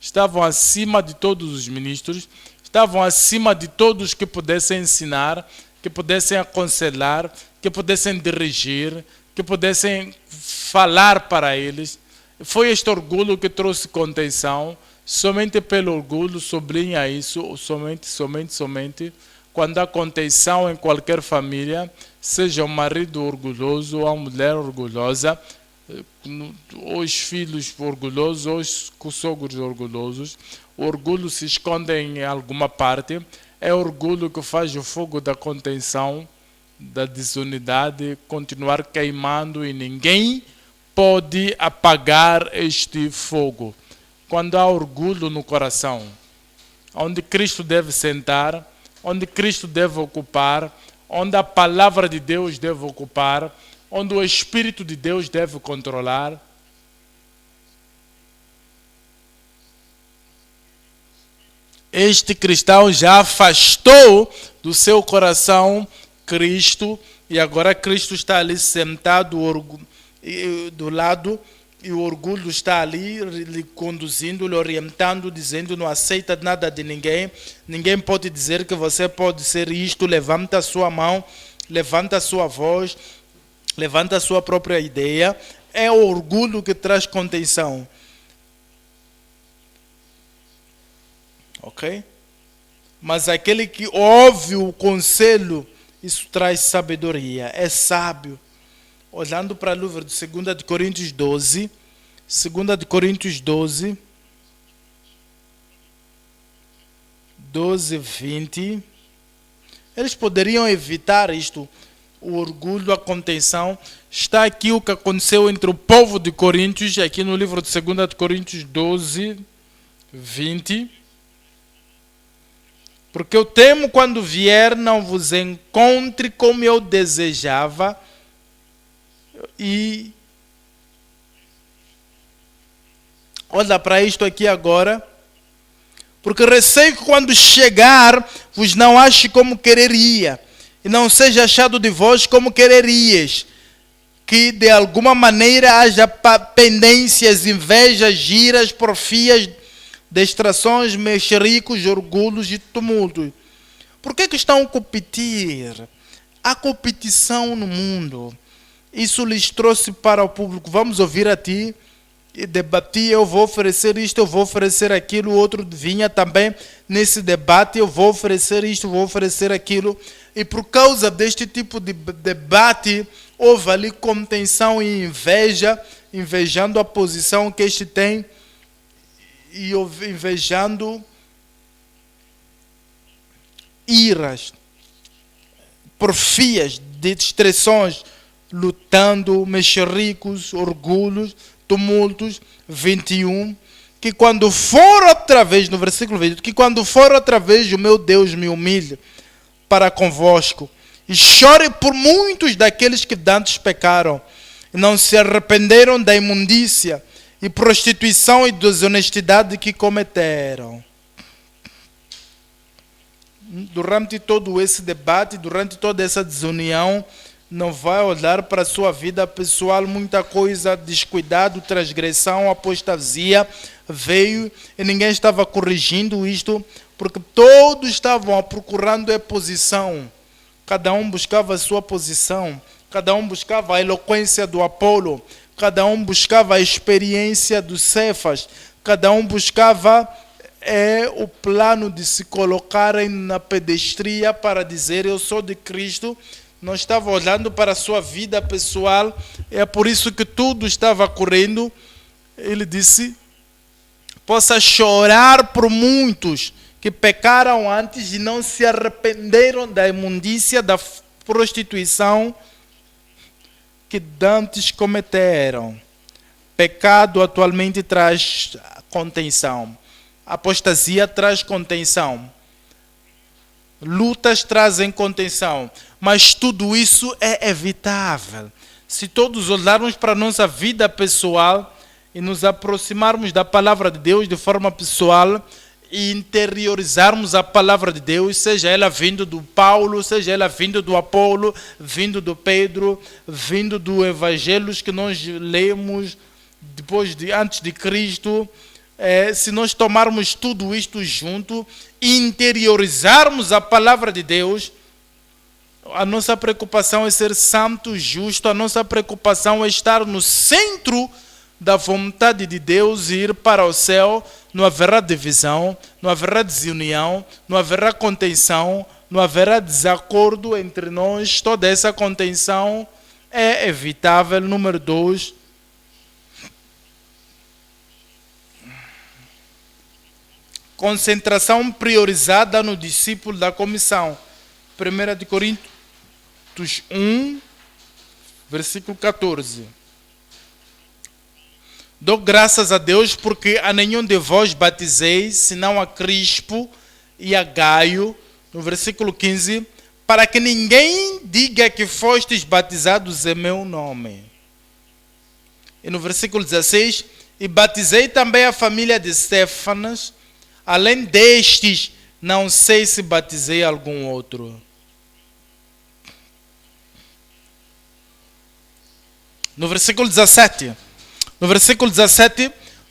Estavam acima de todos os ministros, estavam acima de todos que pudessem ensinar, que pudessem aconselhar, que pudessem dirigir, que pudessem falar para eles. Foi este orgulho que trouxe contenção. Somente pelo orgulho, sublinha isso, somente, quando há contenção em qualquer família, seja o marido orgulhoso ou a mulher orgulhosa, ou os filhos orgulhosos, ou os sogros orgulhosos, o orgulho se esconde em alguma parte, é o orgulho que faz o fogo da contenção, da desunidade, continuar queimando e ninguém pode apagar este fogo. Quando há orgulho no coração, onde Cristo deve sentar, onde Cristo deve ocupar, onde a palavra de Deus deve ocupar, onde o Espírito de Deus deve controlar. Este cristão já afastou do seu coração Cristo e agora Cristo está ali sentado do lado. E o orgulho está ali, lhe conduzindo, lhe orientando, dizendo não aceita nada de ninguém. Ninguém pode dizer que você pode ser isto. Levanta a sua mão, levanta a sua voz, levanta a sua própria ideia. É o orgulho que traz contenção. Ok? Mas aquele que ouve o conselho, isso traz sabedoria. É sábio. Olhando para o livro de 2 de Coríntios 12, 2 de Coríntios 12, 12, 20, eles poderiam evitar isto, o orgulho, a contenção. Está aqui o que aconteceu entre o povo de Coríntios, aqui no livro de 2 de Coríntios 12, 20. Porque eu temo quando vier não vos encontre como eu desejava, e olha para isto aqui agora, porque receio que quando chegar vos não ache como quereria, e não seja achado de vós como quererias, que de alguma maneira haja pendências, invejas, giras, porfias, distrações, mexericos, orgulhos e tumultos. Por que estão a competir? Há competição no mundo. Isso lhes trouxe para o público. Vamos ouvir a ti e debater. Eu vou oferecer isto, eu vou oferecer aquilo. O outro vinha também nesse debate. Eu vou oferecer isto, vou oferecer aquilo. E por causa deste tipo de debate, houve ali contenção e inveja, invejando a posição que este tem e invejando iras, porfias, distrações, lutando, mexericos, orgulhos, tumultos. 21, que quando for outra vez, no versículo 20, que quando for outra vez o meu Deus me humilhe para convosco, e chore por muitos daqueles que dantes pecaram, e não se arrependeram da imundícia, e prostituição e desonestidade que cometeram. Durante todo esse debate, durante toda essa desunião, não vai olhar para a sua vida pessoal, muita coisa, descuidado, transgressão, apostasia, veio e ninguém estava corrigindo isto, porque todos estavam procurando a posição, cada um buscava a sua posição, cada um buscava a eloquência do Apolo, cada um buscava a experiência do Cefas, cada um buscava o plano de se colocarem na pedestria para dizer eu sou de Cristo. Não estava olhando para a sua vida pessoal, é por isso que tudo estava correndo. Ele disse, possa chorar por muitos que pecaram antes e não se arrependeram da imundícia, da prostituição que dantes cometeram. Pecado atualmente traz contenção. Apostasia traz contenção. Lutas trazem contenção. Mas tudo isso é evitável. Se todos olharmos para a nossa vida pessoal e nos aproximarmos da palavra de Deus de forma pessoal e interiorizarmos a palavra de Deus, seja ela vindo do Paulo, seja ela vindo do Apolo, vindo do Pedro, vindo do Evangelhos que nós lemos antes de Cristo, se nós tomarmos tudo isto junto e interiorizarmos a palavra de Deus, a nossa preocupação é ser santo, justo, a nossa preocupação é estar no centro da vontade de Deus e ir para o céu. Não haverá divisão, não haverá desunião, não haverá contenção, não haverá desacordo entre nós. Toda essa contenção é evitável. Número 2. Concentração priorizada no discípulo da comissão. 1 de Coríntios 1, versículo 14. Dou graças a Deus porque a nenhum de vós batizei, senão a Crispo e a Gaio, no versículo 15, para que ninguém diga que fostes batizados em meu nome. E no versículo 16, e batizei também a família de Stefanas, além destes, não sei se batizei algum outro. No versículo 17,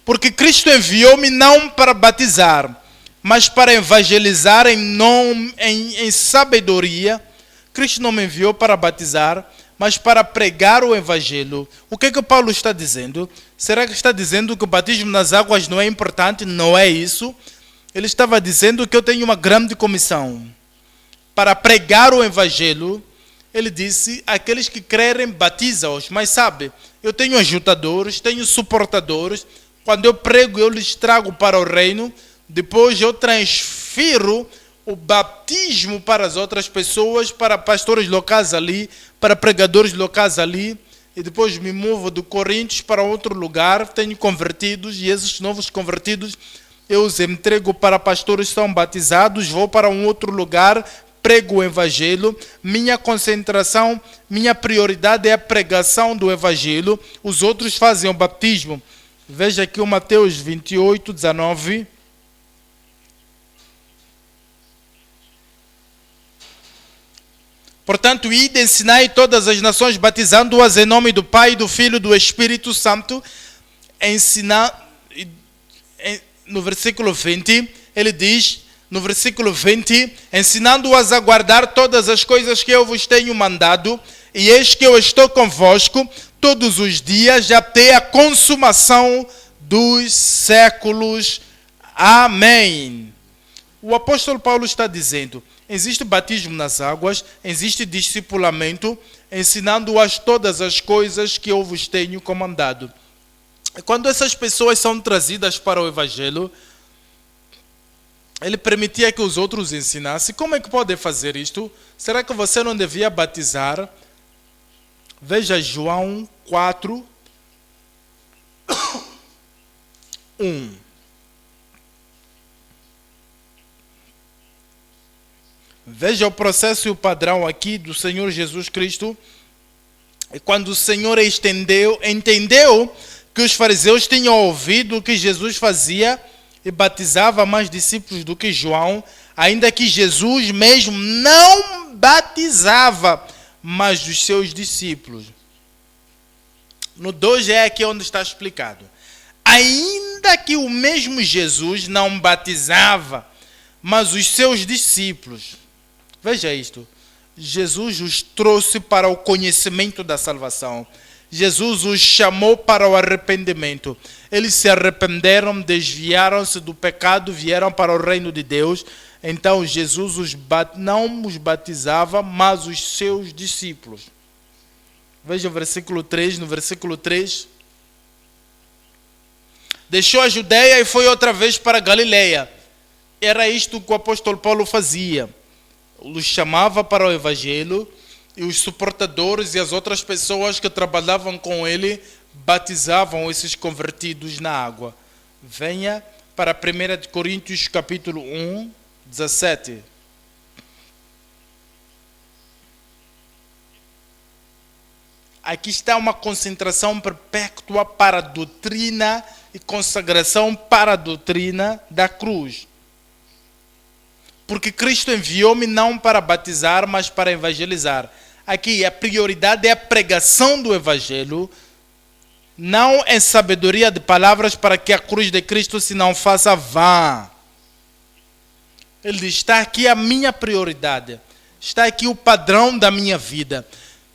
porque Cristo enviou-me não para batizar, mas para evangelizar em sabedoria. Cristo não me enviou para batizar, mas para pregar o evangelho. O que é que Paulo está dizendo? Será que está dizendo que o batismo nas águas não é importante? Não é isso. Ele estava dizendo que eu tenho uma grande comissão para pregar o evangelho. Ele disse, aqueles que crerem, batiza-os. Mas sabe, eu tenho ajudadores, tenho suportadores. Quando eu prego, eu lhes trago para o reino. Depois eu transfiro o batismo para as outras pessoas, para pastores locais ali, para pregadores locais ali. E depois me movo do Coríntios para outro lugar. Tenho convertidos e esses novos convertidos eu os entrego para pastores que são batizados. Vou para um outro lugar, prego o evangelho. Minha concentração, minha prioridade é a pregação do evangelho. Os outros fazem o batismo. Veja aqui o Mateus 28, 19. Portanto, ide, ensinai todas as nações, batizando-as em nome do Pai, do Filho e do Espírito Santo. No versículo 20, ele diz, no versículo 20, ensinando-as a guardar todas as coisas que eu vos tenho mandado, e eis que eu estou convosco todos os dias até a consumação dos séculos. Amém. O apóstolo Paulo está dizendo, existe batismo nas águas, existe discipulamento, ensinando-as todas as coisas que eu vos tenho comandado. Quando essas pessoas são trazidas para o evangelho, ele permitia que os outros ensinassem. Como é que pode fazer isto? Será que você não devia batizar? Veja João 4, 1. Veja o processo e o padrão aqui do Senhor Jesus Cristo. E quando o Senhor entendeu que os fariseus tinham ouvido o que Jesus fazia e batizava mais discípulos do que João, ainda que Jesus mesmo não batizava mais dos seus discípulos. No 2 é aqui onde está explicado. Ainda que o mesmo Jesus não batizava, mas os seus discípulos. Veja isto. Jesus os trouxe para o conhecimento da salvação. Jesus os chamou para o arrependimento. Eles se arrependeram, desviaram-se do pecado, vieram para o reino de Deus. Então Jesus não os batizava, mas os seus discípulos. Veja o versículo 3, no versículo 3. Deixou a Judeia e foi outra vez para a Galileia. Era isto que o apóstolo Paulo fazia. Os chamava para o evangelho e os suportadores e as outras pessoas que trabalhavam com ele batizavam esses convertidos na água. Venha para 1 Coríntios capítulo 1, 17. Aqui está uma concentração perpétua para a doutrina e consagração para a doutrina da cruz. Porque Cristo enviou-me não para batizar, mas para evangelizar. Aqui a prioridade é a pregação do evangelho, não em sabedoria de palavras para que a cruz de Cristo se não faça vã. Ele diz, está aqui a minha prioridade, está aqui o padrão da minha vida,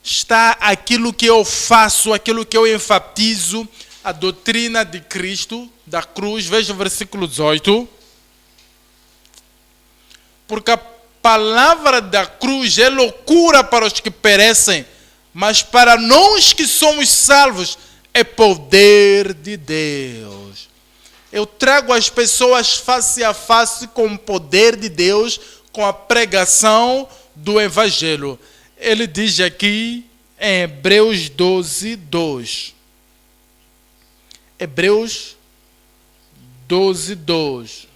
está aquilo que eu faço, aquilo que eu enfatizo, a doutrina de Cristo, da cruz. Veja o versículo 18. Porque a palavra da cruz é loucura para os que perecem, mas para nós que somos salvos é poder de Deus. Eu trago as pessoas face a face com o poder de Deus, com a pregação do Evangelho. Ele diz aqui em Hebreus 12, 2. Hebreus 12, 2.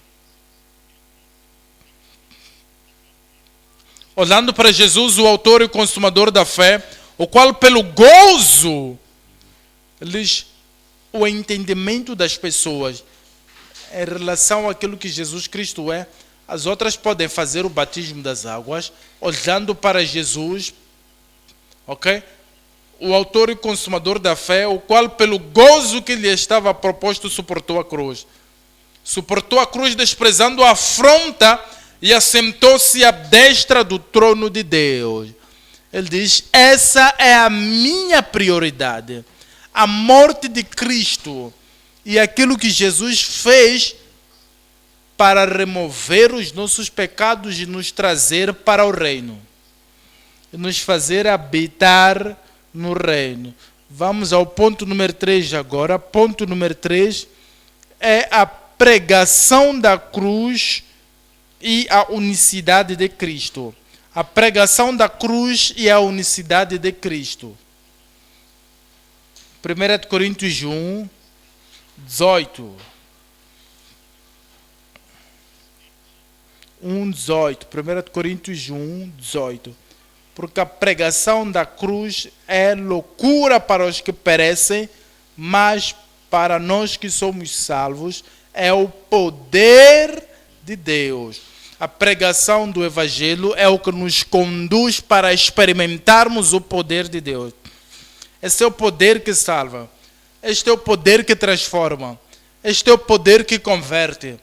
Olhando para Jesus, o autor e consumador da fé, o qual pelo gozo, o entendimento das pessoas em relação àquilo que Jesus Cristo é, as outras podem fazer o batismo das águas, olhando para Jesus, ok? O autor e consumador da fé, o qual pelo gozo que lhe estava proposto suportou a cruz. Suportou a cruz desprezando a afronta e assentou-se à destra do trono de Deus. Ele diz, essa é a minha prioridade. A morte de Cristo e aquilo que Jesus fez para remover os nossos pecados e nos trazer para o reino. E nos fazer habitar no reino. Vamos ao ponto número 3 agora. Ponto número 3 é a pregação da cruz e a unicidade de Cristo. A pregação da cruz e a unicidade de Cristo. 1 Coríntios 1, 18. 1:18. 1 Coríntios 1, 18. Porque a pregação da cruz é loucura para os que perecem, mas para nós que somos salvos é o poder de Deus. A pregação do Evangelho é o que nos conduz para experimentarmos o poder de Deus. Esse é o poder que salva. Este é o poder que transforma. Este é o poder que converte.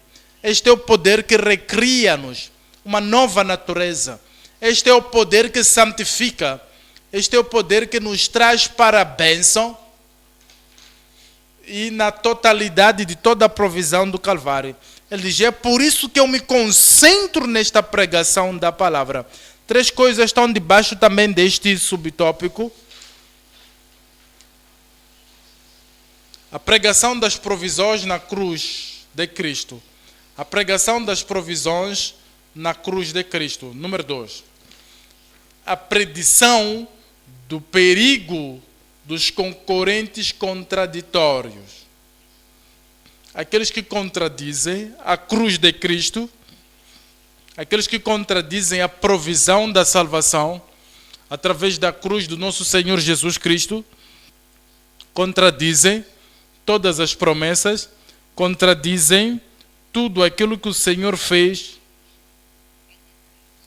Este é o poder que recria-nos uma nova natureza. Este é o poder que santifica. Este é o poder que nos traz para a bênção e na totalidade de toda a provisão do Calvário. Ele diz, é por isso que eu me concentro nesta pregação da palavra. 3 coisas estão debaixo também deste subtópico. A pregação das provisões na cruz de Cristo. A pregação das provisões na cruz de Cristo. Número 2. A predição do perigo dos concorrentes contraditórios. Aqueles que contradizem a cruz de Cristo, aqueles que contradizem a provisão da salvação através da cruz do nosso Senhor Jesus Cristo, contradizem todas as promessas, contradizem tudo aquilo que o Senhor fez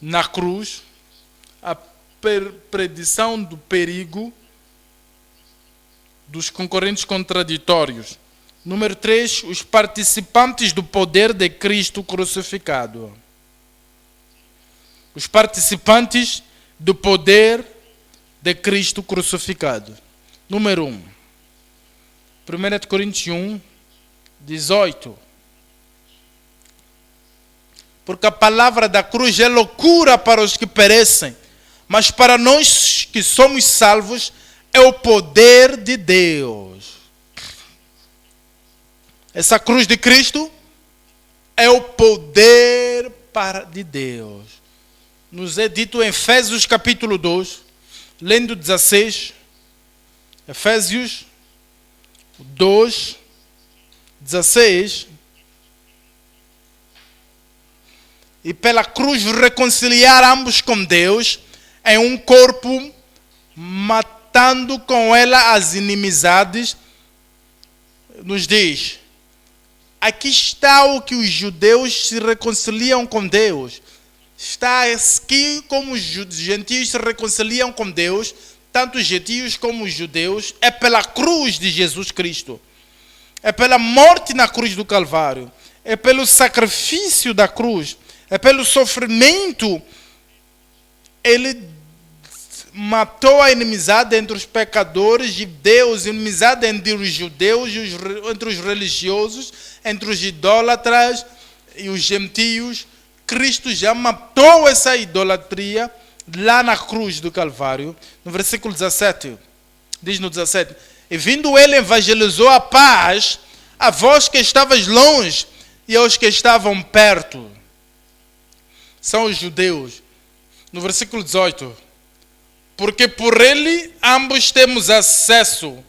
na cruz, a predição do perigo dos concorrentes contraditórios. Número 3, os participantes do poder de Cristo crucificado. Os participantes do poder de Cristo crucificado. Número 1. 1 Coríntios 1, 18. Porque a palavra da cruz é loucura para os que perecem, mas para nós que somos salvos é o poder de Deus. Essa cruz de Cristo é o poder de Deus. Nos é dito em Efésios capítulo 2, lendo 16. Efésios 2, 16. E pela cruz reconciliar ambos com Deus em um corpo, matando com ela as inimizades. Nos diz: aqui está o que os judeus se reconciliam com Deus. Está aqui como os gentios se reconciliam com Deus, tanto os gentios como os judeus, é pela cruz de Jesus Cristo. É pela morte na cruz do Calvário. É pelo sacrifício da cruz. É pelo sofrimento. Ele matou a inimizade entre os pecadores de Deus, a inimizade entre os judeus, entre os religiosos, entre os idólatras e os gentios. Cristo já matou essa idolatria lá na cruz do Calvário. No versículo 17, diz no 17: e vindo ele evangelizou a paz a vós que estavas longe e aos que estavam perto. São os judeus. No versículo 18: porque por ele ambos temos acesso,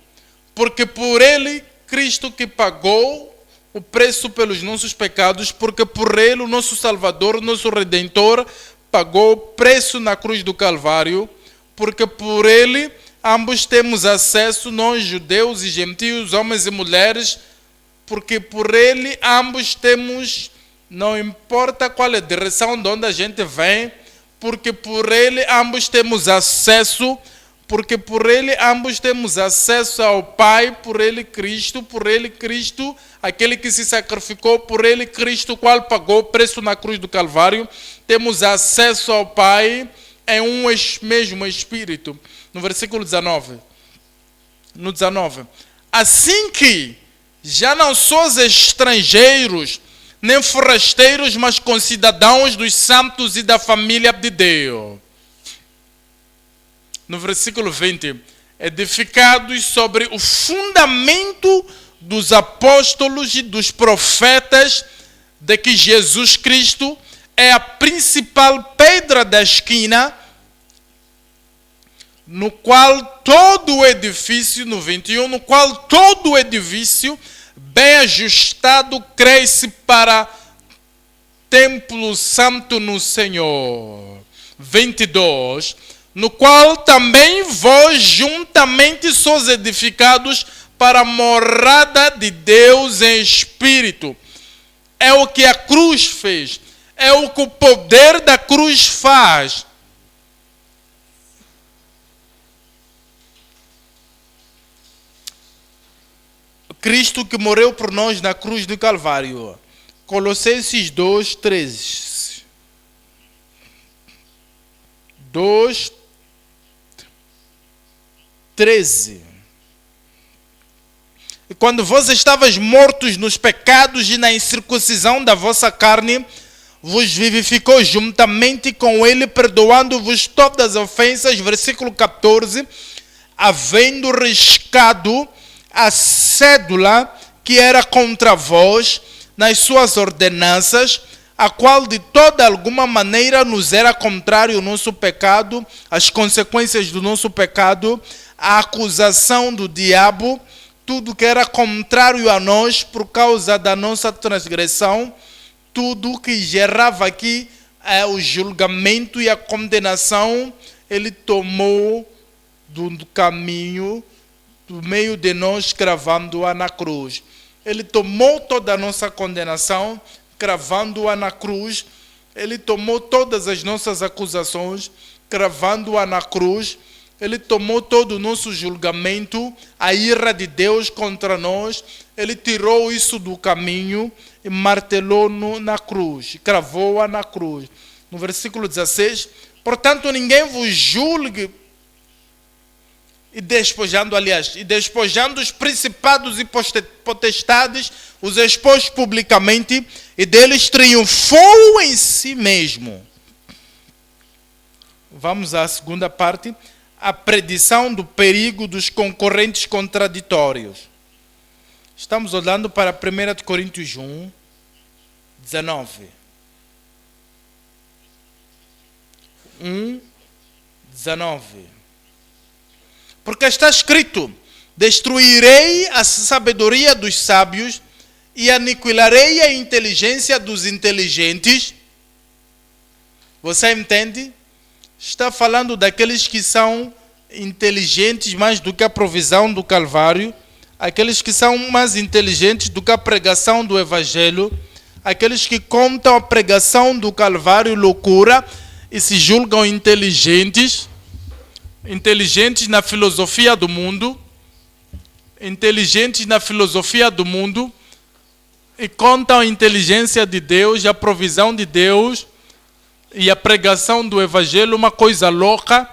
porque por ele Cristo que pagou o preço pelos nossos pecados, porque por ele o nosso Salvador, o nosso Redentor, pagou o preço na cruz do Calvário, porque por ele ambos temos acesso, nós judeus e gentios, homens e mulheres, porque por ele ambos temos, não importa qual é a direção de onde a gente vem, porque por ele ambos temos acesso, porque por ele ambos temos acesso ao Pai, por ele Cristo, aquele que se sacrificou, por ele Cristo, qual pagou o preço na cruz do Calvário, temos acesso ao Pai em um mesmo Espírito. No versículo 19, no 19, assim que já não sois estrangeiros, nem forasteiros, mas concidadãos dos santos e da família de Deus. No versículo 20, edificados sobre o fundamento dos apóstolos e dos profetas, de que Jesus Cristo é a principal pedra da esquina, no qual todo o edifício, no 21, no qual todo o edifício, bem ajustado, cresce para templo santo no Senhor. 22, no qual também vós juntamente sois edificados para a morada de Deus em Espírito. É o que a cruz fez. É o que o poder da cruz faz. Cristo que morreu por nós na cruz do Calvário. Colossenses 2, 13. 2, 13. E quando vós estavas mortos nos pecados e na incircuncisão da vossa carne, vos vivificou juntamente com ele, perdoando-vos todas as ofensas, versículo 14, havendo riscado a cédula que era contra vós nas suas ordenanças, a qual de toda alguma maneira nos era contrário o nosso pecado, as consequências do nosso pecado, a acusação do diabo, tudo que era contrário a nós por causa da nossa transgressão, tudo que gerava aqui o julgamento e a condenação, ele tomou do caminho, do meio de nós, cravando-a na cruz. Ele tomou toda a nossa condenação, cravando-a na cruz. Ele tomou todas as nossas acusações, cravando-a na cruz. Ele tomou todo o nosso julgamento, a ira de Deus contra nós. Ele tirou isso do caminho e martelou na cruz, cravou-a na cruz. No versículo 16, portanto, ninguém vos julgue e despojando os principados e potestades, os expôs publicamente, e deles triunfou em si mesmo. Vamos à segunda parte. A predição do perigo dos concorrentes contraditórios. Estamos olhando para 1 Coríntios 1, 19. 1, 19. Porque está escrito: destruirei a sabedoria dos sábios e aniquilarei a inteligência dos inteligentes. Você entende? Está falando daqueles que são inteligentes mais do que a provisão do Calvário, aqueles que são mais inteligentes do que a pregação do Evangelho, aqueles que contam a pregação do Calvário loucura e se julgam inteligentes na filosofia do mundo, e contam a inteligência de Deus e a provisão de Deus e a pregação do Evangelho, uma coisa louca,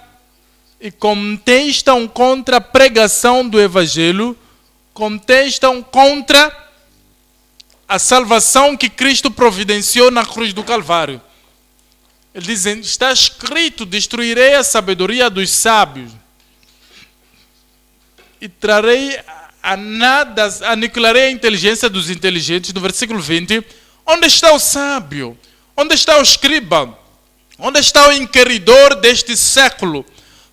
e contestam contra a pregação do Evangelho, contestam contra a salvação que Cristo providenciou na cruz do Calvário. Eles dizem: está escrito, destruirei a sabedoria dos sábios e trarei a nada, aniquilarei a inteligência dos inteligentes. No versículo 20, onde está o sábio? Onde está o escriba? Onde está o inquiridor deste século?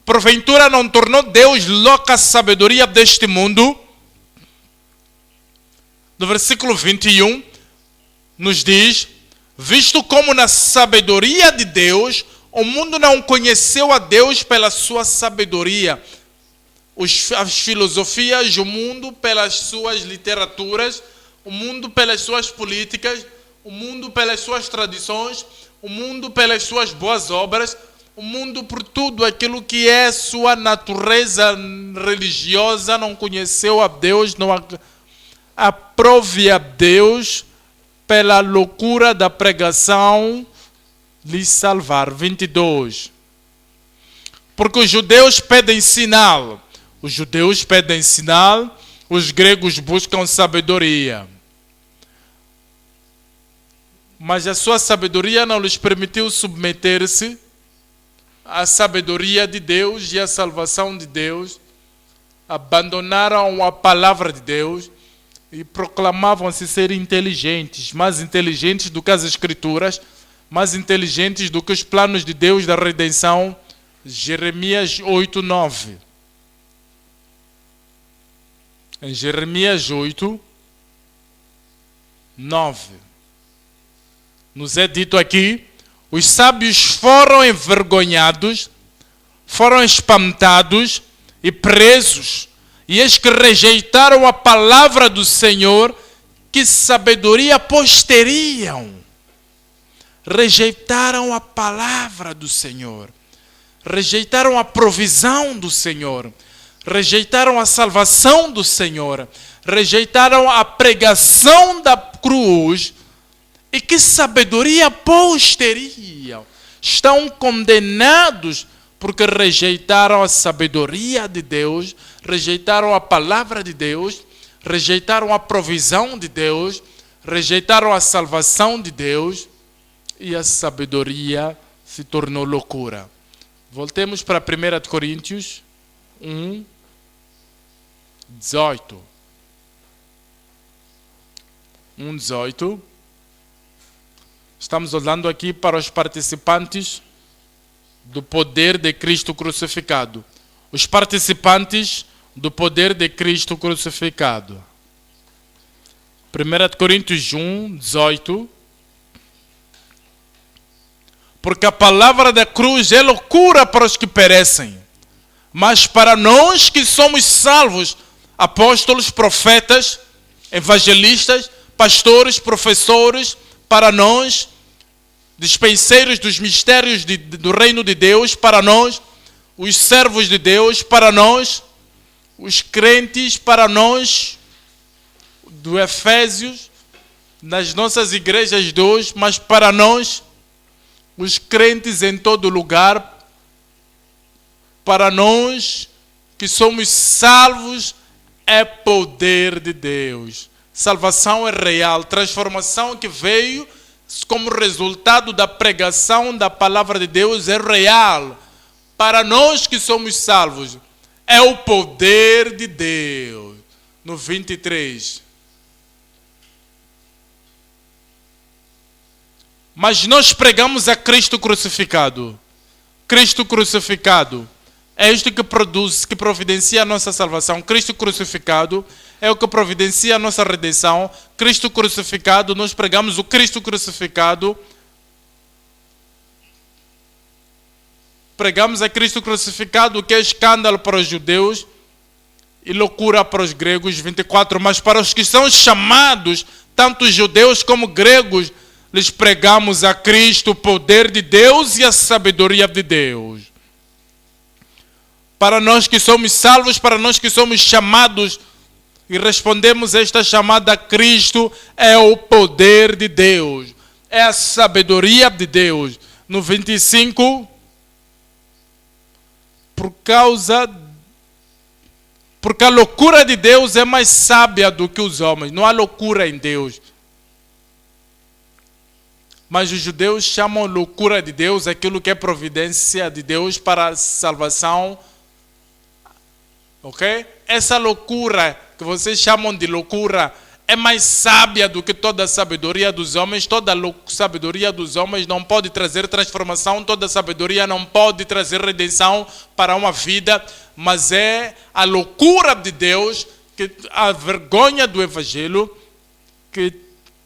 Porventura não tornou Deus louca a sabedoria deste mundo? No versículo 21, nos diz: visto como na sabedoria de Deus, o mundo não conheceu a Deus pela sua sabedoria. As filosofias, o mundo pelas suas literaturas, o mundo pelas suas políticas, o mundo pelas suas tradições, o mundo pelas suas boas obras, o mundo por tudo aquilo que é sua natureza religiosa, não conheceu a Deus, não aprove a Deus pela loucura da pregação lhe salvar. 22. Porque os judeus pedem sinal. Os judeus pedem sinal, os gregos buscam sabedoria. Mas a sua sabedoria não lhes permitiu submeter-se à sabedoria de Deus e à salvação de Deus. Abandonaram a palavra de Deus e proclamavam-se ser inteligentes, mais inteligentes do que as Escrituras, mais inteligentes do que os planos de Deus da redenção. Jeremias 8, 9. Em Jeremias 8, 9, nos é dito aqui: os sábios foram envergonhados, foram espantados e presos, e eis que rejeitaram a palavra do Senhor, que sabedoria pois teriam. Rejeitaram a palavra do Senhor, rejeitaram a provisão do Senhor, rejeitaram a salvação do Senhor, rejeitaram a pregação da cruz. E que sabedoria pois teriam? Estão condenados porque rejeitaram a sabedoria de Deus, rejeitaram a palavra de Deus, rejeitaram a provisão de Deus, rejeitaram a salvação de Deus, e a sabedoria se tornou loucura. Voltemos para 1 Coríntios 1, 18. 1, 18. Estamos olhando aqui para os participantes do poder de Cristo crucificado. Os participantes do poder de Cristo crucificado. 1 Coríntios 1, 18. Porque a palavra da cruz é loucura para os que perecem, mas para nós que somos salvos, apóstolos, profetas, evangelistas, pastores, professores, para nós, dispenseiros dos mistérios do reino de Deus, para nós, os servos de Deus, para nós, os crentes, para nós, do Efésios, nas nossas igrejas de hoje, mas para nós, os crentes em todo lugar, para nós que somos salvos é poder de Deus. Salvação é real. Transformação que veio como resultado da pregação da palavra de Deus é real. Para nós que somos salvos, é o poder de Deus. No 23. Mas nós pregamos a Cristo crucificado. Cristo crucificado é isto que produz, que providencia a nossa salvação. Cristo crucificado é o que providencia a nossa redenção. Cristo crucificado, nós pregamos o Cristo crucificado. Pregamos a Cristo crucificado, que é escândalo para os judeus e loucura para os gregos. 24. Mas para os que são chamados, tanto judeus como gregos, lhes pregamos a Cristo, o poder de Deus e a sabedoria de Deus. Para nós que somos salvos, para nós que somos chamados e respondemos a esta chamada a Cristo, é o poder de Deus, é a sabedoria de Deus. No 25, porque a loucura de Deus é mais sábia do que os homens. Não há loucura em Deus. Mas os judeus chamam loucura de Deus aquilo que é providência de Deus para a salvação. Ok? Essa loucura que vocês chamam de loucura é mais sábia do que toda a sabedoria dos homens. Toda a sabedoria dos homens não pode trazer transformação, toda a sabedoria não pode trazer redenção para uma vida, mas é a loucura de Deus, que a vergonha do Evangelho, que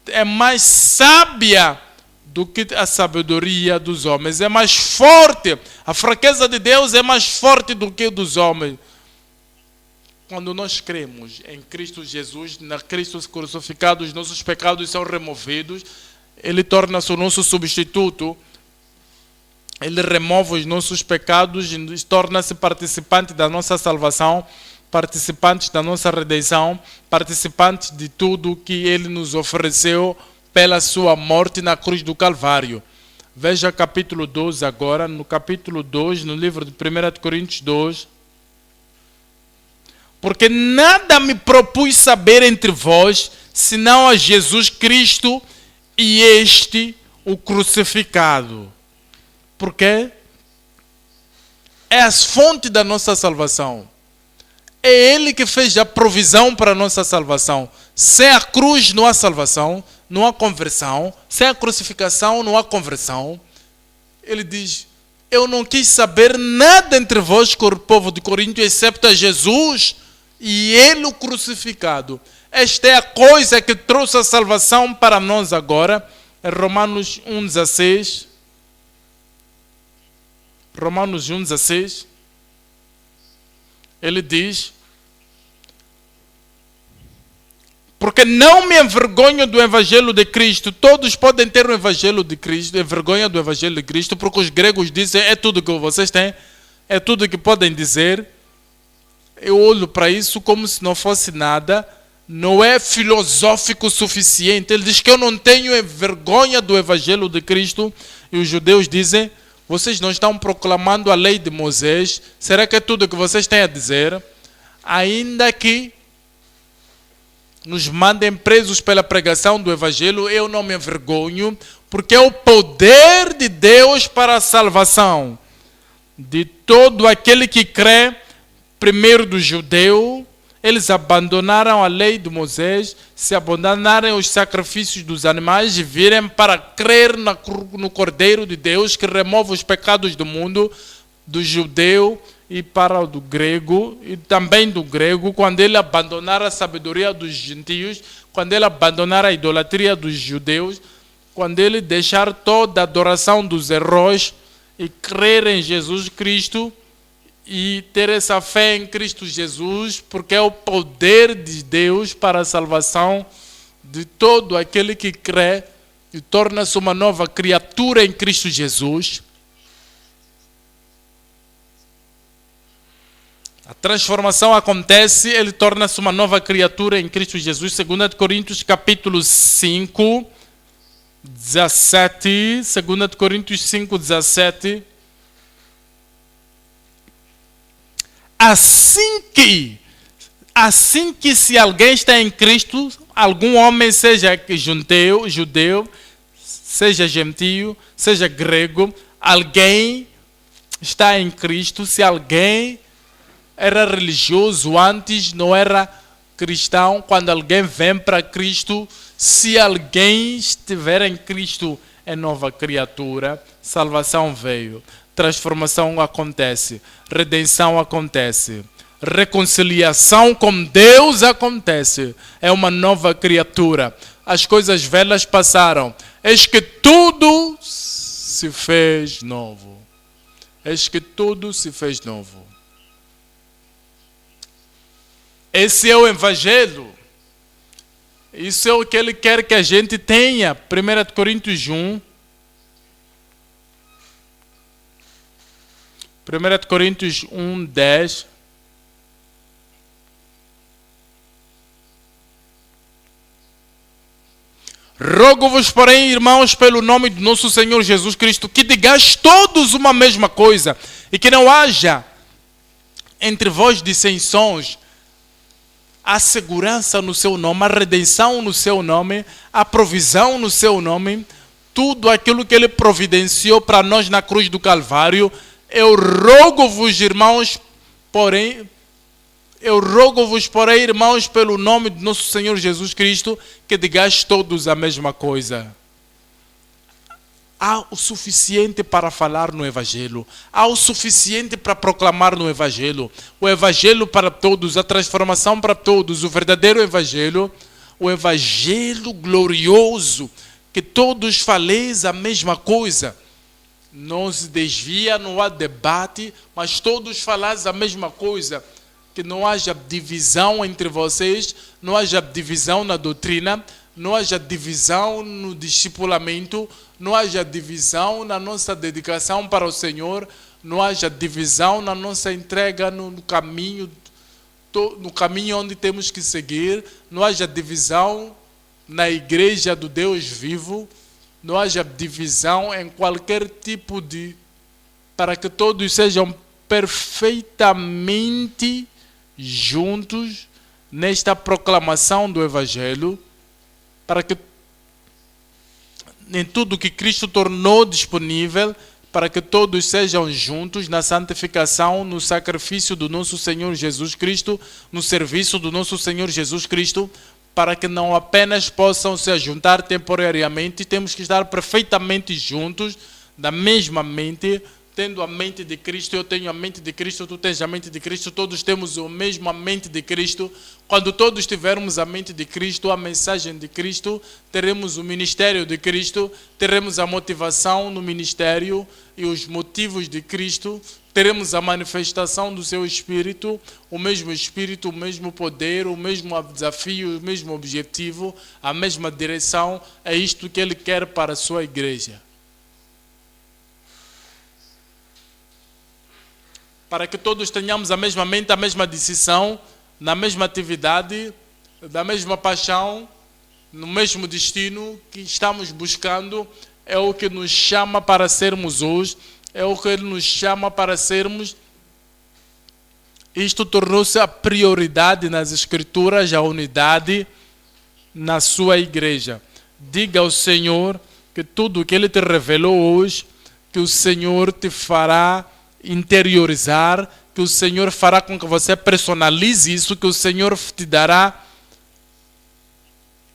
é mais sábia do que a sabedoria dos homens. É mais forte. A fraqueza de Deus é mais forte do que a dos homens. Quando nós cremos em Cristo Jesus, na Cristo crucificado, os nossos pecados são removidos. Ele torna-se o nosso substituto. Ele remove os nossos pecados e torna-se participante da nossa salvação, participantes da nossa redenção, participantes de tudo que Ele nos ofereceu pela sua morte na cruz do Calvário. Veja capítulo 2 agora, no capítulo 2, no livro de 1 Coríntios 2. Porque nada me propus saber entre vós, senão a Jesus Cristo e este, o crucificado. Porque é a fonte da nossa salvação. É Ele que fez a provisão para a nossa salvação. Sem a cruz não há salvação, não há conversão. Sem a crucificação não há conversão. Ele diz: eu não quis saber nada entre vós, povo de Corinto, excepto a Jesus e Ele o crucificado. Esta é a coisa que trouxe a salvação para nós agora. Em Romanos 1,16. Romanos 1,16. Ele diz: porque não me envergonho do Evangelho de Cristo. Todos podem ter o Evangelho de Cristo, envergonha do Evangelho de Cristo, porque os gregos dizem: é tudo que vocês têm, é tudo que podem dizer. Eu olho para isso como se não fosse nada. Não é filosófico o suficiente. Ele diz que eu não tenho vergonha do Evangelho de Cristo. E os judeus dizem: vocês não estão proclamando a lei de Moisés? Será que é tudo que vocês têm a dizer? Ainda que nos mandem presos pela pregação do Evangelho, eu não me envergonho, porque é o poder de Deus para a salvação de todo aquele que crê. Primeiro do judeu, eles abandonaram a lei de Moisés, se abandonaram os sacrifícios dos animais e virem para crer no Cordeiro de Deus, que remove os pecados do mundo, do judeu e para o do grego, e também do grego, quando ele abandonar a sabedoria dos gentios, quando ele abandonar a idolatria dos judeus, quando ele deixar toda a adoração dos heróis e crer em Jesus Cristo, e ter essa fé em Cristo Jesus, porque é o poder de Deus para a salvação de todo aquele que crê e torna-se uma nova criatura em Cristo Jesus. A transformação acontece, ele torna-se uma nova criatura em Cristo Jesus. 2 Coríntios capítulo 5, 17. 2 Coríntios 5, 17. assim que se alguém está em Cristo, algum homem, seja judeu, seja gentio, seja grego, alguém está em Cristo. Se alguém era religioso antes, não era cristão, quando alguém vem para Cristo, se alguém estiver em Cristo, é nova criatura, salvação veio, transformação acontece, redenção acontece, reconciliação com Deus acontece, é uma nova criatura. As coisas velhas passaram, eis que tudo se fez novo. Eis que tudo se fez novo. Esse é o Evangelho. Isso é o que Ele quer que a gente tenha. 1 Coríntios 1. 1 Coríntios 1, 10. Rogo-vos, porém, irmãos, pelo nome do nosso Senhor Jesus Cristo, que digais todos uma mesma coisa, e que não haja entre vós dissensões. A segurança no seu nome, a redenção no seu nome, a provisão no seu nome, tudo aquilo que Ele providenciou para nós na cruz do Calvário. Eu rogo-vos, irmãos, porém, irmãos, pelo nome do nosso Senhor Jesus Cristo, que digais todos a mesma coisa. Há o suficiente para falar no Evangelho. Há o suficiente para proclamar no Evangelho. O Evangelho para todos, a transformação para todos, o verdadeiro Evangelho, o Evangelho glorioso, que todos faleis a mesma coisa. Não se desvia, não há debate, mas todos falais a mesma coisa. Que não haja divisão entre vocês, não haja divisão na doutrina, não haja divisão no discipulamento, não haja divisão na nossa dedicação para o Senhor, não haja divisão na nossa entrega no caminho onde temos que seguir, não haja divisão na igreja do Deus vivo, não haja divisão em qualquer tipo de... para que todos sejam perfeitamente juntos nesta proclamação do Evangelho, para que em tudo que Cristo tornou disponível, para que todos sejam juntos na santificação, no sacrifício do nosso Senhor Jesus Cristo, no serviço do nosso Senhor Jesus Cristo, para que não apenas possam se ajuntar temporariamente, temos que estar perfeitamente juntos, da mesma mente, tendo a mente de Cristo. Eu tenho a mente de Cristo, tu tens a mente de Cristo, todos temos a mesma mente de Cristo. Quando todos tivermos a mente de Cristo, a mensagem de Cristo, teremos o ministério de Cristo, teremos a motivação no ministério e os motivos de Cristo, teremos a manifestação do seu Espírito, o mesmo poder, o mesmo desafio, o mesmo objetivo, a mesma direção. É isto que Ele quer para a sua igreja. Para que todos tenhamos a mesma mente, a mesma decisão, na mesma atividade, da mesma paixão, no mesmo destino que estamos buscando, é o que nos chama para sermos hoje, é o que Ele nos chama para sermos. Isto tornou-se a prioridade nas Escrituras, a unidade na sua igreja. Diga ao Senhor que tudo o que Ele te revelou hoje, que o Senhor te fará interiorizar, que o Senhor fará com que você personalize isso, que o Senhor te dará,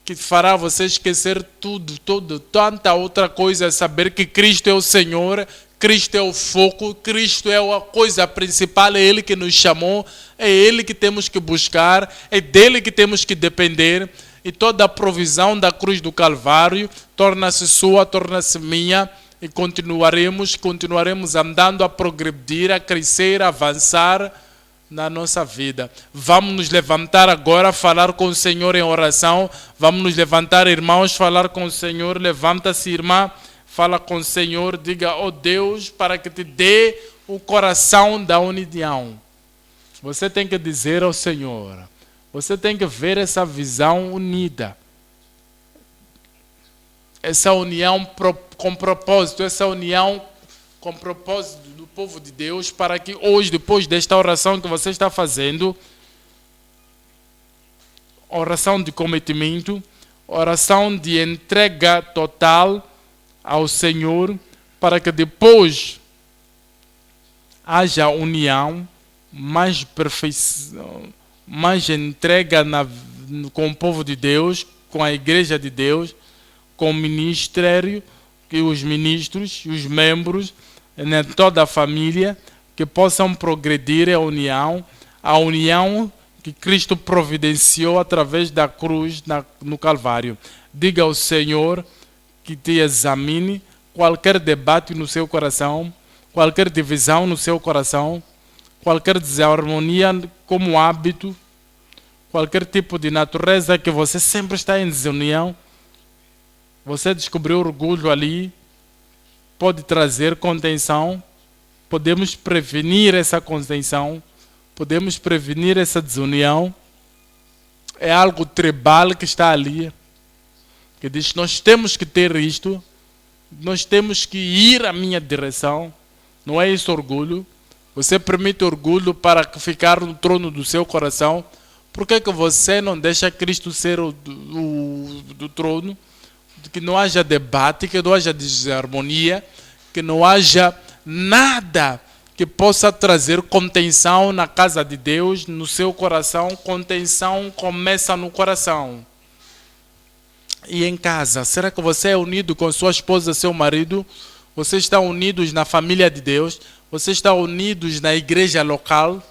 que fará você esquecer tudo, tanta outra coisa, saber que Cristo é o Senhor, Cristo é o foco, Cristo é a coisa principal, é Ele que nos chamou, é Ele que temos que buscar, é dele que temos que depender, e toda a provisão da cruz do Calvário torna-se sua, torna-se minha, e continuaremos andando a progredir, a crescer, a avançar na nossa vida. Vamos nos levantar agora, falar com o Senhor em oração. Vamos nos levantar, irmãos, falar com o Senhor. Levanta-se, irmã, fala com o Senhor. Diga, ó Deus, para que te dê o coração da união. Você tem que dizer ao Senhor. Você tem que ver essa visão unida. Essa união com propósito, essa união com o propósito do povo de Deus, para que hoje, depois desta oração que você está fazendo, oração de cometimento, oração de entrega total ao Senhor, para que depois haja união, mais perfeição, mais entrega com o povo de Deus, com a igreja de Deus, com o ministério, que os ministros e os membros, né, toda a família, que possam progredir a união que Cristo providenciou através da cruz no Calvário. Diga ao Senhor que te examine qualquer debate no seu coração, qualquer divisão no seu coração, qualquer desarmonia como hábito, qualquer tipo de natureza que você sempre está em desunião. Você descobriu orgulho ali, pode trazer contenção. Podemos prevenir essa contenção, podemos prevenir essa desunião. É algo tribal que está ali, que diz: nós temos que ter isto, nós temos que ir à minha direção. Não é esse orgulho. Você permite orgulho para ficar no trono do seu coração. Por que você não deixa Cristo ser do trono? Que não haja debate, que não haja desarmonia, que não haja nada que possa trazer contenção na casa de Deus, no seu coração. Contenção começa no coração. E em casa, será que você é unido com sua esposa, seu marido? Você está unidos na família de Deus? Você está unidos na igreja local?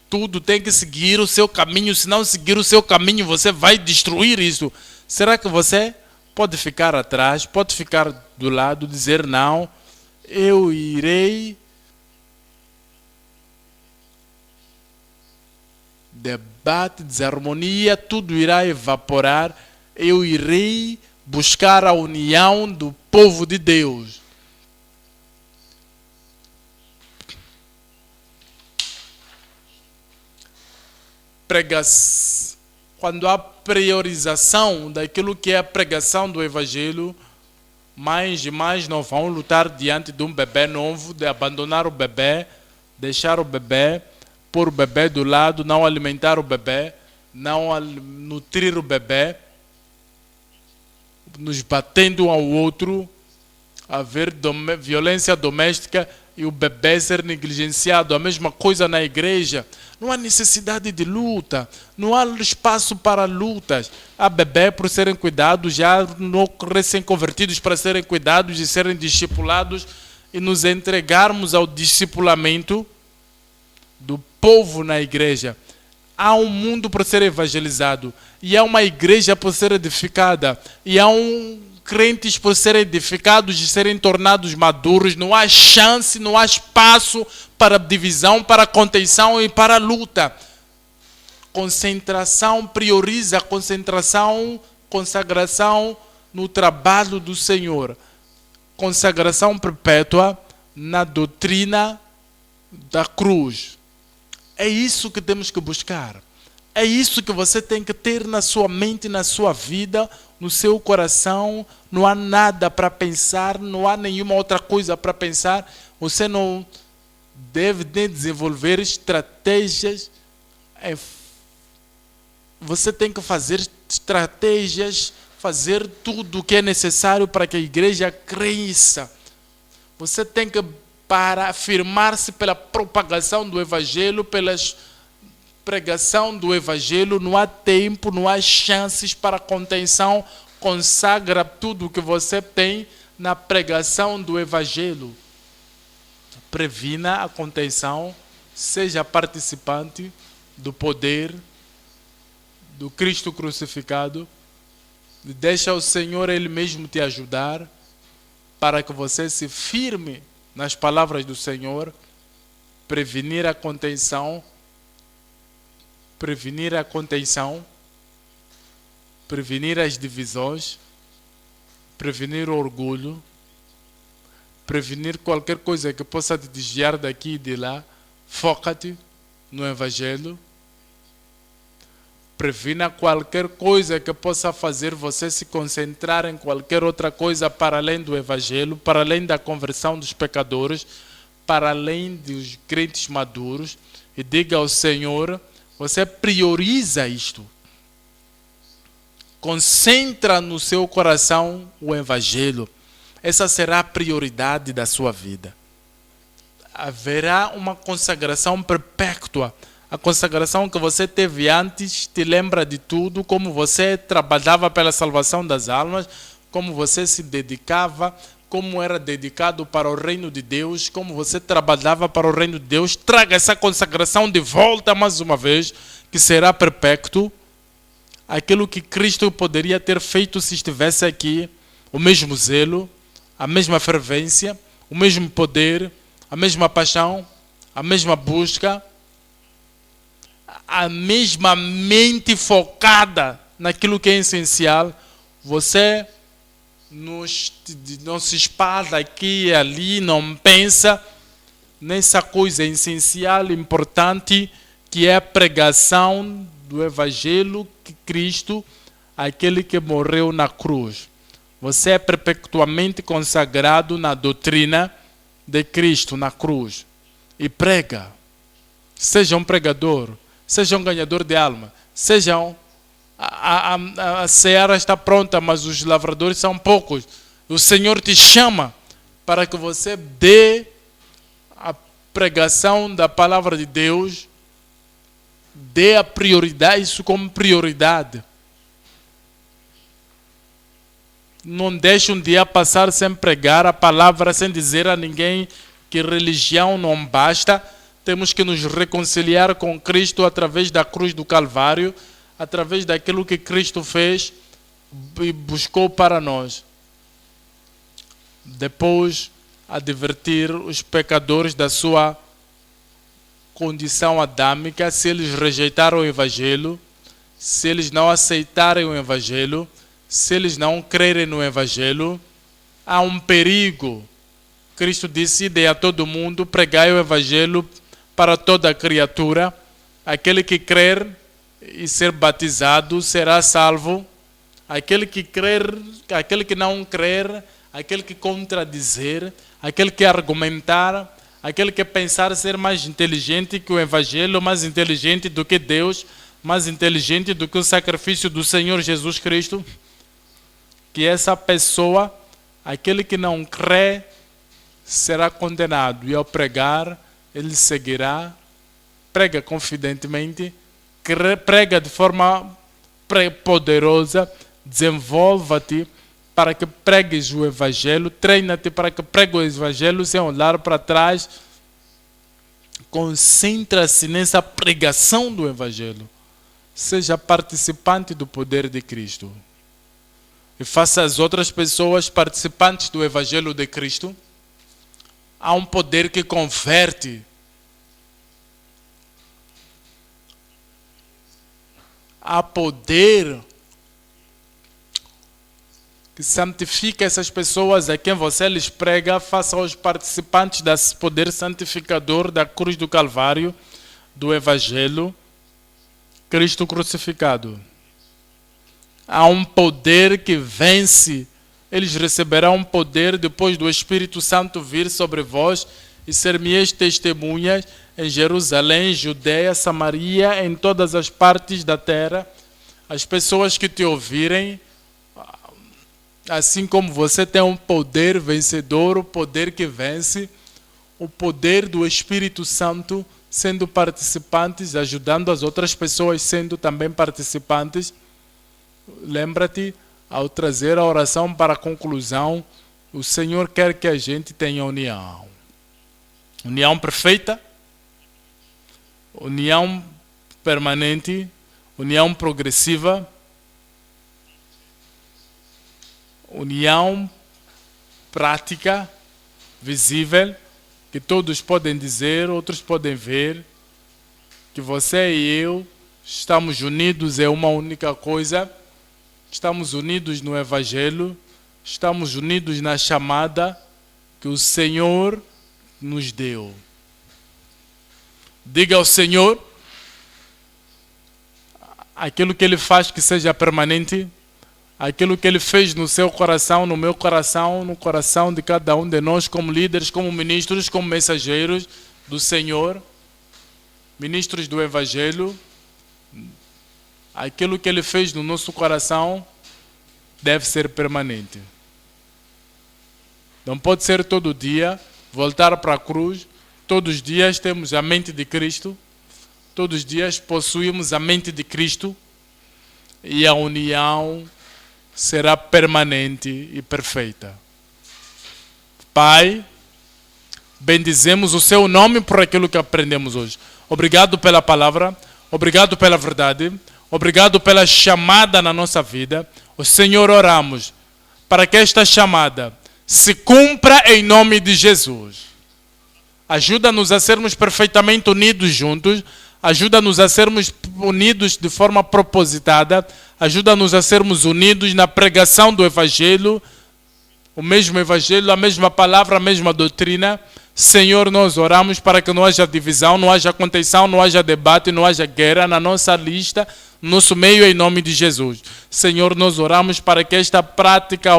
Tudo tem que seguir o seu caminho. Se não seguir o seu caminho, você vai destruir isso. Será que você pode ficar atrás, pode ficar do lado, dizer: não, eu irei debate, desarmonia, tudo irá evaporar. Eu irei buscar a união do povo de Deus. Quando há priorização daquilo que é a pregação do Evangelho, mães e mães não vão lutar diante de um bebê novo, de abandonar o bebê, deixar o bebê, pôr o bebê do lado, não alimentar o bebê, não nutrir o bebê, nos batendo um ao outro, haver violência doméstica e o bebê ser negligenciado. A mesma coisa na igreja. Não há necessidade de luta, não há espaço para lutas. Há bebê por serem cuidados, já recém-convertidos para serem cuidados e serem discipulados, e nos entregarmos ao discipulamento do povo na igreja. Há um mundo para ser evangelizado, e há uma igreja para ser edificada, e há crentes por serem edificados e serem tornados maduros. Não há chance, não há espaço para divisão, para contenção e para luta. Concentração, prioriza a concentração, consagração no trabalho do Senhor. Consagração perpétua na doutrina da cruz. É isso que temos que buscar. É isso que você tem que ter na sua mente, na sua vida, no seu coração. Não há nada para pensar, não há nenhuma outra coisa para pensar. Você não deve desenvolver estratégias. Você tem que fazer estratégias, fazer tudo o que é necessário para que a igreja cresça. Você tem que afirmar-se pela propagação do Evangelho, pela pregação do Evangelho. Não há tempo, não há chances para contenção. Consagra tudo o que você tem na pregação do Evangelho. Previna a contenção, seja participante do poder do Cristo crucificado. Deixa o Senhor Ele mesmo te ajudar para que você se firme nas palavras do Senhor. Prevenir a contenção, prevenir as divisões, prevenir o orgulho, prevenir qualquer coisa que possa te desviar daqui e de lá. Foca-te no Evangelho. previna qualquer coisa que possa fazer você se concentrar em qualquer outra coisa para além do Evangelho, para além da conversão dos pecadores, para além dos crentes maduros. E diga ao Senhor, você prioriza isto. Concentra no seu coração o Evangelho. Essa será a prioridade da sua vida. Haverá uma consagração perpétua. A consagração que você teve antes te lembra de tudo, como você trabalhava pela salvação das almas, como você se dedicava, como era dedicado para o reino de Deus, como você trabalhava para o reino de Deus. Traga essa consagração de volta mais uma vez, que será perpétuo. Aquilo que Cristo poderia ter feito se estivesse aqui, o mesmo zelo, a mesma fervência, o mesmo poder, a mesma paixão, a mesma busca, a mesma mente focada naquilo que é essencial. Você não se espalha aqui e ali, não pensa nessa coisa essencial, importante, que é a pregação do Evangelho de Cristo, aquele que morreu na cruz. Você é perpetuamente consagrado na doutrina de Cristo na cruz. E prega. Seja um pregador, seja um ganhador de alma, sejam... A seara está pronta, mas os lavradores são poucos. O Senhor te chama para que você dê a pregação da palavra de Deus, dê a prioridade, isso como prioridade. Não deixe um dia passar sem pregar a palavra, sem dizer a ninguém que religião não basta. Temos que nos reconciliar com Cristo através da cruz do Calvário, através daquilo que Cristo fez e buscou para nós. Depois, advertir os pecadores da sua condição adâmica, se eles rejeitaram o Evangelho, se eles não aceitarem o Evangelho, se eles não crerem no Evangelho, há um perigo. Cristo disse: "Dê a todo mundo, pregai o Evangelho para toda criatura. Aquele que crer e ser batizado será salvo. Aquele que crer, aquele que não crer, aquele que contradizer, aquele que argumentar, aquele que pensar ser mais inteligente que o Evangelho, mais inteligente do que Deus, mais inteligente do que o sacrifício do Senhor Jesus Cristo, que essa pessoa, aquele que não crê, será condenado. E ao pregar, ele seguirá, prega confidentemente, prega de forma poderosa, desenvolva-te para que pregues o Evangelho, treina-te para que pregue o Evangelho sem olhar para trás. Concentra-se nessa pregação do Evangelho. Seja participante do poder de Cristo. E faça as outras pessoas participantes do Evangelho de Cristo. Há um poder que converte. Há poder que santifica essas pessoas a quem você lhes prega. Faça os participantes desse poder santificador da cruz do Calvário, do Evangelho, Cristo crucificado. Há um poder que vence. Eles receberão um poder depois do Espírito Santo vir sobre vós e ser-me-eis testemunhas em Jerusalém, Judeia, Samaria, em todas as partes da terra. As pessoas que te ouvirem, assim como você tem um poder vencedor, o poder que vence, o poder do Espírito Santo, sendo participantes, ajudando as outras pessoas, sendo também participantes. Lembra-te, ao trazer a oração para a conclusão, o Senhor quer que a gente tenha união. União perfeita, união permanente, união progressiva, união prática, visível, que todos podem dizer, outros podem ver, que você e eu estamos unidos em uma única coisa, estamos unidos no Evangelho, estamos unidos na chamada que o Senhor nos deu. Diga ao Senhor: aquilo que Ele faz que seja permanente, aquilo que Ele fez no seu coração, no meu coração, no coração de cada um de nós, como líderes, como ministros, como mensageiros do Senhor, ministros do Evangelho, aquilo que Ele fez no nosso coração deve ser permanente. Não pode ser todo dia voltar para a cruz. Todos os dias temos a mente de Cristo. Todos os dias possuímos a mente de Cristo. E a união será permanente e perfeita. Pai, bendizemos o seu nome por aquilo que aprendemos hoje. Obrigado pela palavra. Obrigado pela verdade. Obrigado pela chamada na nossa vida. O Senhor, oramos para que esta chamada se cumpra em nome de Jesus. Ajuda-nos a sermos perfeitamente unidos juntos. Ajuda-nos a sermos unidos de forma propositada. Ajuda-nos a sermos unidos na pregação do Evangelho. O mesmo Evangelho, a mesma palavra, a mesma doutrina. Senhor, nós oramos para que não haja divisão, não haja contenção, não haja debate, não haja guerra na nossa lista, no nosso meio, em nome de Jesus. Senhor, nós oramos para que esta prática,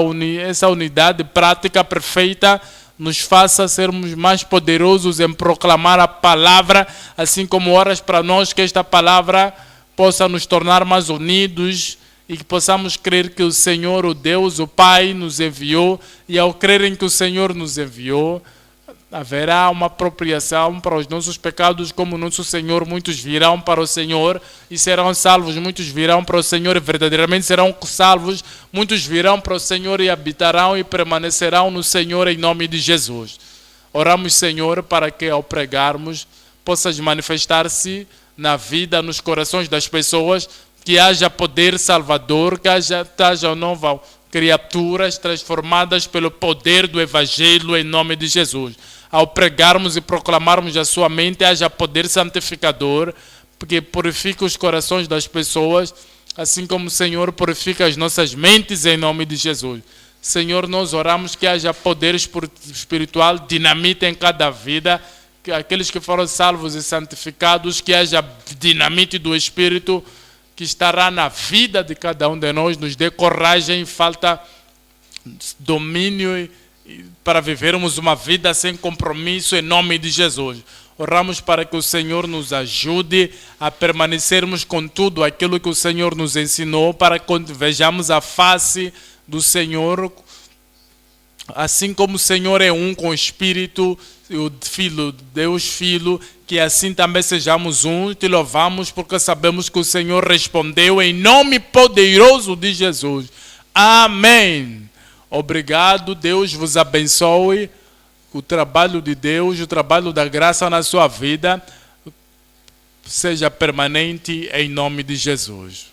essa unidade prática perfeita, nos faça sermos mais poderosos em proclamar a palavra, assim como oras para nós que esta palavra possa nos tornar mais unidos e que possamos crer que o Senhor, o Deus, o Pai, nos enviou, e ao crerem que o Senhor nos enviou, haverá uma apropriação para os nossos pecados, como nosso Senhor. Muitos virão para o Senhor e serão salvos. Muitos virão para o Senhor e verdadeiramente serão salvos. Muitos virão para o Senhor e habitarão e permanecerão no Senhor em nome de Jesus. Oramos, Senhor, para que ao pregarmos possas manifestar-se na vida, nos corações das pessoas, que haja poder salvador, que haja novas criaturas transformadas pelo poder do Evangelho em nome de Jesus. Ao pregarmos e proclamarmos a sua mente, haja poder santificador, porque purifica os corações das pessoas, assim como o Senhor purifica as nossas mentes em nome de Jesus. Senhor, nós oramos que haja poder espiritual, dinamite em cada vida, que aqueles que foram salvos e santificados, que haja dinamite do Espírito, que estará na vida de cada um de nós, nos dê coragem, falta domínio para vivermos uma vida sem compromisso em nome de Jesus. Oramos para que o Senhor nos ajude a permanecermos com tudo aquilo que o Senhor nos ensinou, para que vejamos a face do Senhor, assim como o Senhor é um com o Espírito, o Filho, Deus Filho, que assim também sejamos um. Te louvamos porque sabemos que o Senhor respondeu em nome poderoso de Jesus. Amém. Obrigado, Deus vos abençoe. O trabalho de Deus, o trabalho da graça na sua vida seja permanente em nome de Jesus.